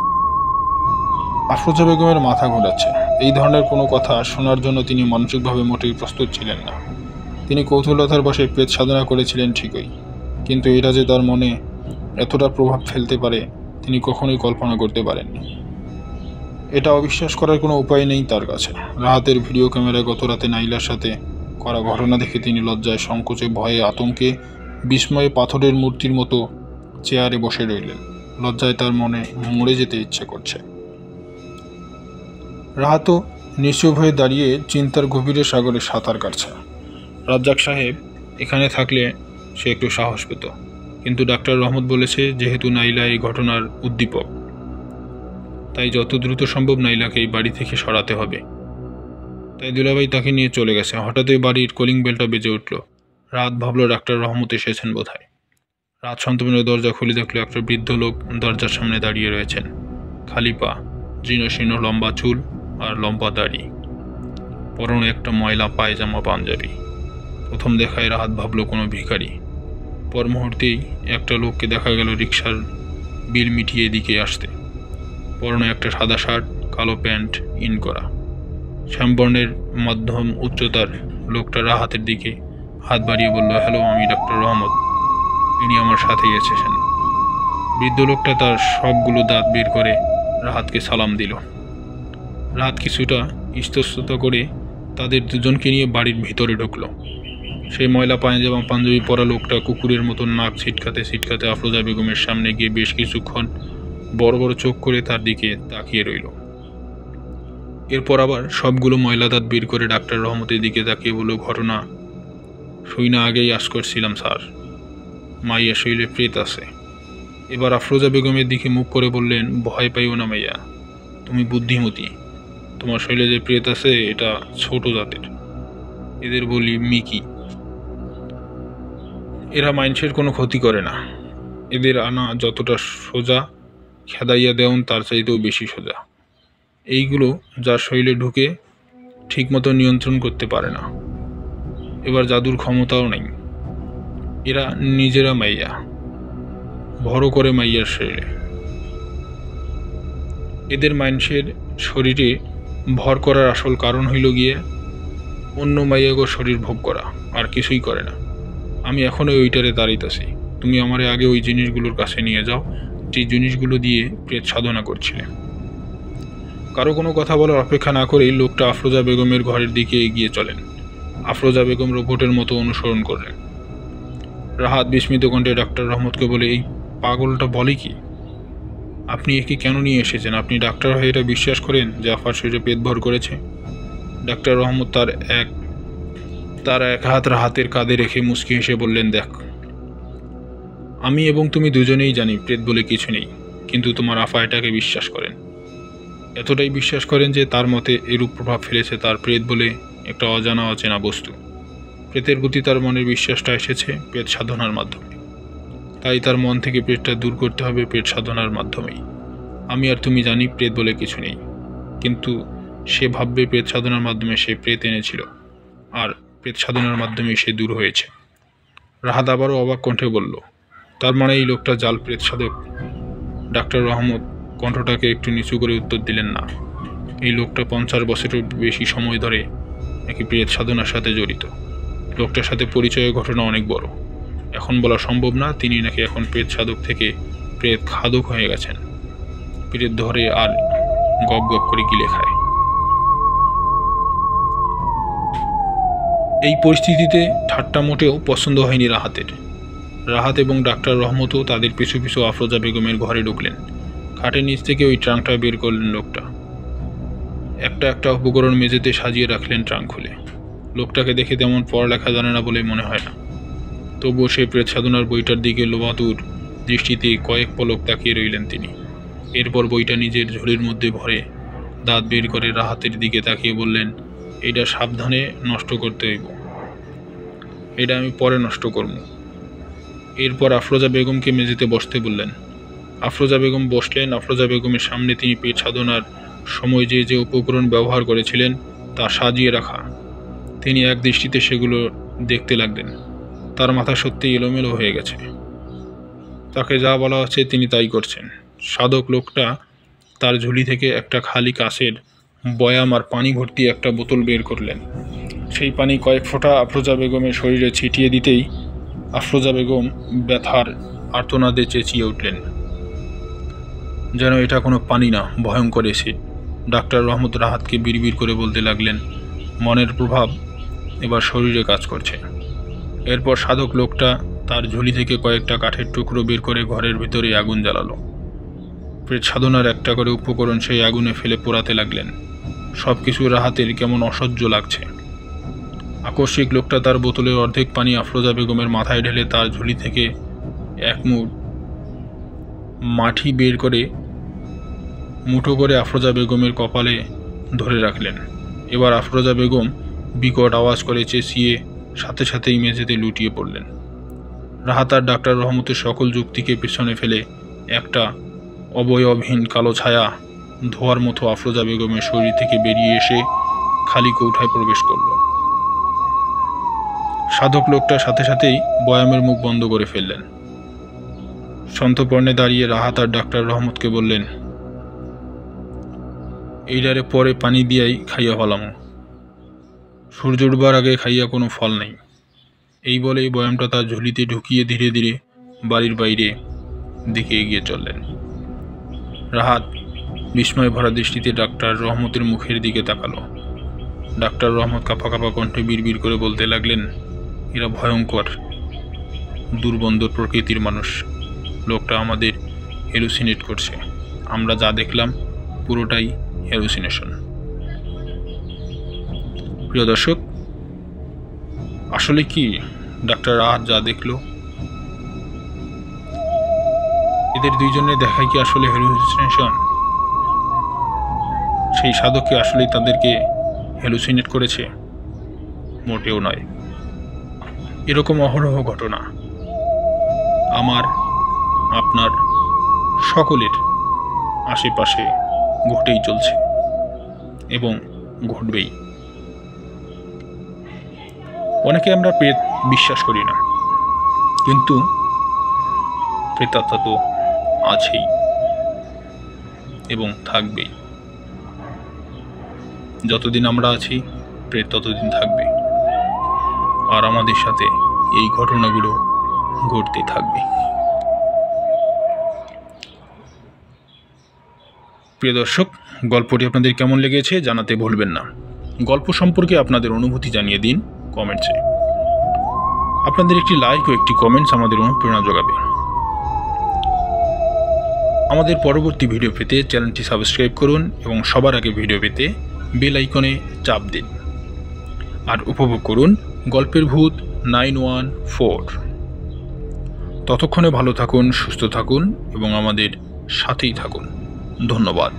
আফরোজা বেগমের মাথা ঘোরাচ্ছে। এই ধরনের কোনো কথা শোনার জন্য তিনি মানসিকভাবে মোটেই প্রস্তুত ছিলেন না। তিনি কৌতূহলতার বশে প্রেত সাধনা করেছিলেন ঠিকই, কিন্তু এটা যে তার মনে এতটা প্রভাব ফেলতে পারে তিনি কখনোই কল্পনা করতে পারেননি। এটা অবিশ্বাস করার কোনো উপায় নেই তার কাছে। রাহাতের ভিডিও ক্যামেরায় গত রাতে নাইলার সাথে করা ঘটনা দেখে তিনি লজ্জায়, সংকোচে, ভয়ে, আতঙ্কে, বিস্ময়ে পাথরের মূর্তির মতো চেয়ারে বসে রইলেন। লজ্জায় তার মনে মরে যেতে ইচ্ছে করছে। রাহাতও নিশ্চুপ হয়ে দাঁড়িয়ে চিন্তার গভীরে সাগরে সাঁতার কাটছে। রাজ্জাক সাহেব এখানে থাকলে সে একটু সাহস পেত, কিন্তু ডাক্তার রহমত বলেছে যেহেতু নাইলা এই ঘটনার উদ্দীপক, তাই যত দ্রুত সম্ভব নাইলাকে এই বাড়ি থেকে সরাতে হবে। তাই দুলাভাই তাকে নিয়ে চলে গেছে। হঠাৎই বাড়ির কলিং বেলটা বেজে উঠল। রাত ভাবল ডাক্তার রহমত এসেছেন বোধহয়। রাত সন্তর্পণে দরজা খুলে দেখলো একটা বৃদ্ধ লোক দরজার সামনে দাঁড়িয়ে রয়েছেন। খালি পা, জীর্ণ লম্বা চুল আর লম্বা দাড়ি, পরনে একটা ময়লা পায়জামা পাঞ্জাবি। প্রথম দেখায় রাহাত ভাবল কোনো ভিখারি। পর মুহূর্তেই একটা লোককে দেখা গেল রিকশার বিল মিটিয়ে এদিকে আসতে। পরনে একটা সাদা শার্ট, কালো প্যান্ট ইন করা, শ্যামবর্ণের মধ্যম উচ্চতার লোকটা রাহাতের দিকে হাত বাড়িয়ে বলল, হ্যালো, আমি ডাক্তার রহমত, ইনি আমার সাথেই এসেছেন। বৃদ্ধ লোকটা তার সবগুলো দাঁত বের করে রাহাতকে সালাম দিল। রাহাত কিছুটা ইস্তস্তত করে তাদের দুজনকে নিয়ে বাড়ির ভিতরে ঢুকলো। সেই ময়লা পায়জামা পাঞ্জাবি পরা লোকটা কুকুরের মতন নাক ছিটকাতে ছিটকাতে আফরোজা বেগমের সামনে গিয়ে বেশ কিছুক্ষণ বড় বড় চোখ করে তার দিকে তাকিয়ে রইল। এরপর আবার সবগুলো ময়লা দাঁত বের করে ডাক্তার রহমতের দিকে তাকিয়ে বলল, ঘটনা শুই না আগেই আশ করছিলাম স্যার, মাইয়া শরীরে প্রেত আছে। এবার আফরোজা বেগমের দিকে মুখ করে বললেন, ভয় পাইও না মাইয়া, তুমি বুদ্ধিমতী, তোমার শরীরে যে প্রেত আছে এটা ছোট জাতের, এদের বলি মিকি। এরা মানুষের কোনো ক্ষতি করে না, এদের আনা যতটা সোজা খেদাইয়া দেওন তার চাইতেও বেশি সোজা। এইগুলো যার শরীরে ঢুকে ঠিকমতো নিয়ন্ত্রণ করতে পারে না, এবার জাদুর ক্ষমতাও নেই। এরা নিজেরা মাইয়া, ভরও করে মাইয়ার শরীরে। এদের মানুষের শরীরে ভর করার আসল কারণ হইল গিয়ে অন্য মাইয়াগো শরীর ভোগ করা, আর কিছুই করে না। আমি এখনো ওইটারে দাঁড়াইতেছি, তুমি আমারে আগে ওই জিনিসগুলোর কাছে নিয়ে যাও যে জিনিসগুলো দিয়ে প্রেত সাধনা করছিলে। কারো কোনো কথা বলার অপেক্ষা না করেই লোকটা আফরোজা বেগমের ঘরের দিকে এগিয়ে চলেন। আফরোজা বেগম রোবটের মতো অনুসরণ করলেন। রাহাত বিস্মিত কণ্ঠে ডাক্তার রহমতকে বলে, এই পাগলটা বলে কি? আপনি একে কেন নিয়ে এসেছেন? আপনি ডাক্তার হয়ে এটা বিশ্বাস করেন যে আফার শরীরে পেট ভর করেছে? ডাক্তার রহমত তার এক হাত রাহাতের কাঁধে রেখে মুচকি হেসে বললেন, দেখ, আমি এবং তুমি দুজনেই জানি প্রেত বলে কিছু নেই, কিন্তু তোমার আফা এটাকে বিশ্বাস করেন। এতটাই বিশ্বাস করেন যে তার মতে এরূপ প্রভাব ফেলেছে তার প্রেত বলে একটা অজানা অচেনা বস্তু। প্রেতের প্রতি তার মনের বিশ্বাসটা এসেছে প্রেত সাধনার মাধ্যমে, তাই তার মন থেকে প্রেতটা দূর করতে হবে প্রেত সাধনার মাধ্যমেই। আমি আর তুমি জানি প্রেত বলে কিছু নেই, কিন্তু সে ভাববে প্রেত সাধনার মাধ্যমে সে প্রেত এনেছিল, আর প্রেত সাধনার মাধ্যমে সে দূর হয়েছে। রাহাত আবারও অবাক কণ্ঠে বলল, তার মানে এই লোকটা জাল প্রেত সাধক? ডাক্তার রহমত কণ্ঠটাকে একটু নিচু করে উত্তর দিলেন, না, এই লোকটা 50 বছরের বেশি সময় ধরে নাকি প্রেত সাধনার সাথে জড়িত। লোকটার সাথে পরিচয়ের ঘটনা অনেক বড়, এখন বলা সম্ভব না তিনি নাকি এখন প্রেত সাধক থেকে প্রেত খাদক হয়ে গেছেন, প্রেত ধরে আর গপ গপ করে গিলে খায়। এই পরিস্থিতিতে ঠাট্টা মোটেও পছন্দ হয়নি রাহাতের। রাহাত এবং ডাক্তার রহমতও তাদের পিছু পিছু আফরোজা বেগমের ঘরে ঢুকলেন। খাটের নিচ থেকে ওই ট্রাঙ্কটা বের করলেন লোকটা। একটা একটা উপকরণ মেঝেতে সাজিয়ে রাখলেন ট্রাঙ্ক খুলে। লোকটাকে দেখে তেমন পড়ালেখা জানে না বলে মনে হয় না, তবুও সেই প্রেত সাধনার বইটার দিকে লোভাতুর দৃষ্টিতে কয়েক পলক তাকিয়ে রইলেন তিনি। এরপর বইটা নিজের ঝুলির মধ্যে ভরে দাঁত বের করে রাহাতের দিকে তাকিয়ে বললেন, এটা সাবধানে নষ্ট করতে হইব, এটা আমি পরে নষ্ট করব। এরপর আফরোজা বেগমকে মেঝেতে বসতে বললেন। আফরোজা বেগম বসলেন। আফরোজা বেগমের সামনে তিনি পেট সাধনার সময় যে যে উপকরণ ব্যবহার করেছিলেন তা সাজিয়ে রাখা। তিনি এক দৃষ্টিতে সেগুলো দেখতে লাগলেন। তার মাথা সত্যি এলোমেলো হয়ে গেছে। তাকে যা বলা হচ্ছে তিনি তাই করছেন। সাধক লোকটা তার ঝুলি থেকে একটা খালি কাঁচের বয়াম আর পানি ভর্তি একটা বোতল বের করলেন। সেই পানি কয়েক ফোঁটা আফরোজা বেগমের শরীরে ছিটিয়ে দিতেই আফরোজা বেগম ব্যথার আর্তনাদে চেঁচিয়ে উঠলেন, যেন এটা কোনো পানি না, ভয়ঙ্কর অ্যাসিড। ডাক্তার রহমত রাহাতকে বিড়বিড় করে বলতে লাগলেন, মনের প্রভাব এবার শরীরে কাজ করছে। এরপর সাধক লোকটা তার ঝুলি থেকে কয়েকটা কাঠের টুকরো বের করে ঘরের ভিতরে আগুন জ্বালালো। প্রেত সাধনার একটা করে উপকরণ সেই আগুনে ফেলে পোড়াতে লাগলেন। সব কিছু রাহাতের কেমন অসহ্য লাগছে। আকস্মিক লোকটা তার বোতলের অর্ধেক পানি আফরোজা বেগমের মাথায় ঢেলে তার ঝুলি থেকে এক মাটি বের করে মুঠো করে আফরোজা বেগমের কপালে ধরে রাখলেন। এবার আফরোজা বেগম বিকট আওয়াজ করে চেঁচিয়ে সাথে সাথেই মেঝেতে লুটিয়ে পড়লেন। রাহাত আর ডাক্তার রহমতের সকল যুক্তিকে পিছনে ফেলে একটা অবয়বহীন কালো ছায়া ধোয়ার মতো আফরোজা বেগমের শরীর থেকে বেরিয়ে এসে খালি কৌঠায় প্রবেশ করল। সাধক লোকটা সাথে সাথেই বয়ামের মুখ বন্ধ করে ফেললেন। সন্তর্পণে দাঁড়িয়ে রাহাত আর ডাক্তার রহমতকে বললেন, এইটারে পরে পানি দিয়াই খাইয়া ফেলাম, সূর্য উঠবার আগে খাইয়া কোনো ফল নেই। এই বলেই বয়ামটা তার ঝুলিতে ঢুকিয়ে ধীরে ধীরে বাড়ির বাইরে দিকে এগিয়ে চললেন। রাহাত বিস্ময় ভরা দৃষ্টিতে ডাক্তার রহমতের মুখের দিকে তাকালো। ডাক্তার রহমত কাঁপা কাঁপা কণ্ঠে বিড়বিড় করে বলতে লাগলেন, এরা ভয়ঙ্কর দুর্বন্ধ প্রকৃতির মানুষ। লোকটা আমাদের হ্যালুসিনেট করছে। আমরা যা দেখলাম পুরোটাই হ্যালুসিনেশন। প্রিয় দর্শক, আসলে কি ডাক্তার রাহাত যা দেখলো, এদের দুইজনের দেখাই কি আসলে হ্যালুসিনেশন? সেই সাধককে আসলেই তাদেরকে হ্যালুসিনেট করেছে? মোটেও নয়। এরকম অহরহ ঘটনা আমার, আপনার, সকলের আশেপাশে ঘটেই চলছে এবং ঘটবেই। অনেকে আমরা প্রেত বিশ্বাস করি না, কিন্তু প্রেতাত্মা তো আছেই এবং থাকবেই। যতদিন আমরা আছি প্রেত ততদিন থাকবে, আর আমাদের সাথে এই ঘটনাগুলো ঘটতে থাকবে। প্রিয় দর্শক, গল্পটি আপনাদের কেমন লেগেছে জানাতে ভুলবেন না। গল্প সম্পর্কে আপনাদের অনুভূতি জানিয়ে দিন কমেন্টসে। আপনাদের একটি লাইক ও একটি কমেন্টস আমাদের অনুপ্রেরণা যোগাবে। আমাদের পরবর্তী ভিডিও পেতে চ্যানেলটি সাবস্ক্রাইব করুন এবং সবার আগে ভিডিও পেতে বেল আইকনে চাপ দিন। আর উপভোগ করুন গল্পের ভূত 914। ততক্ষণে ভালো থাকুন, সুস্থ থাকুন এবং আমাদের সাথেই থাকুন। ধন্যবাদ।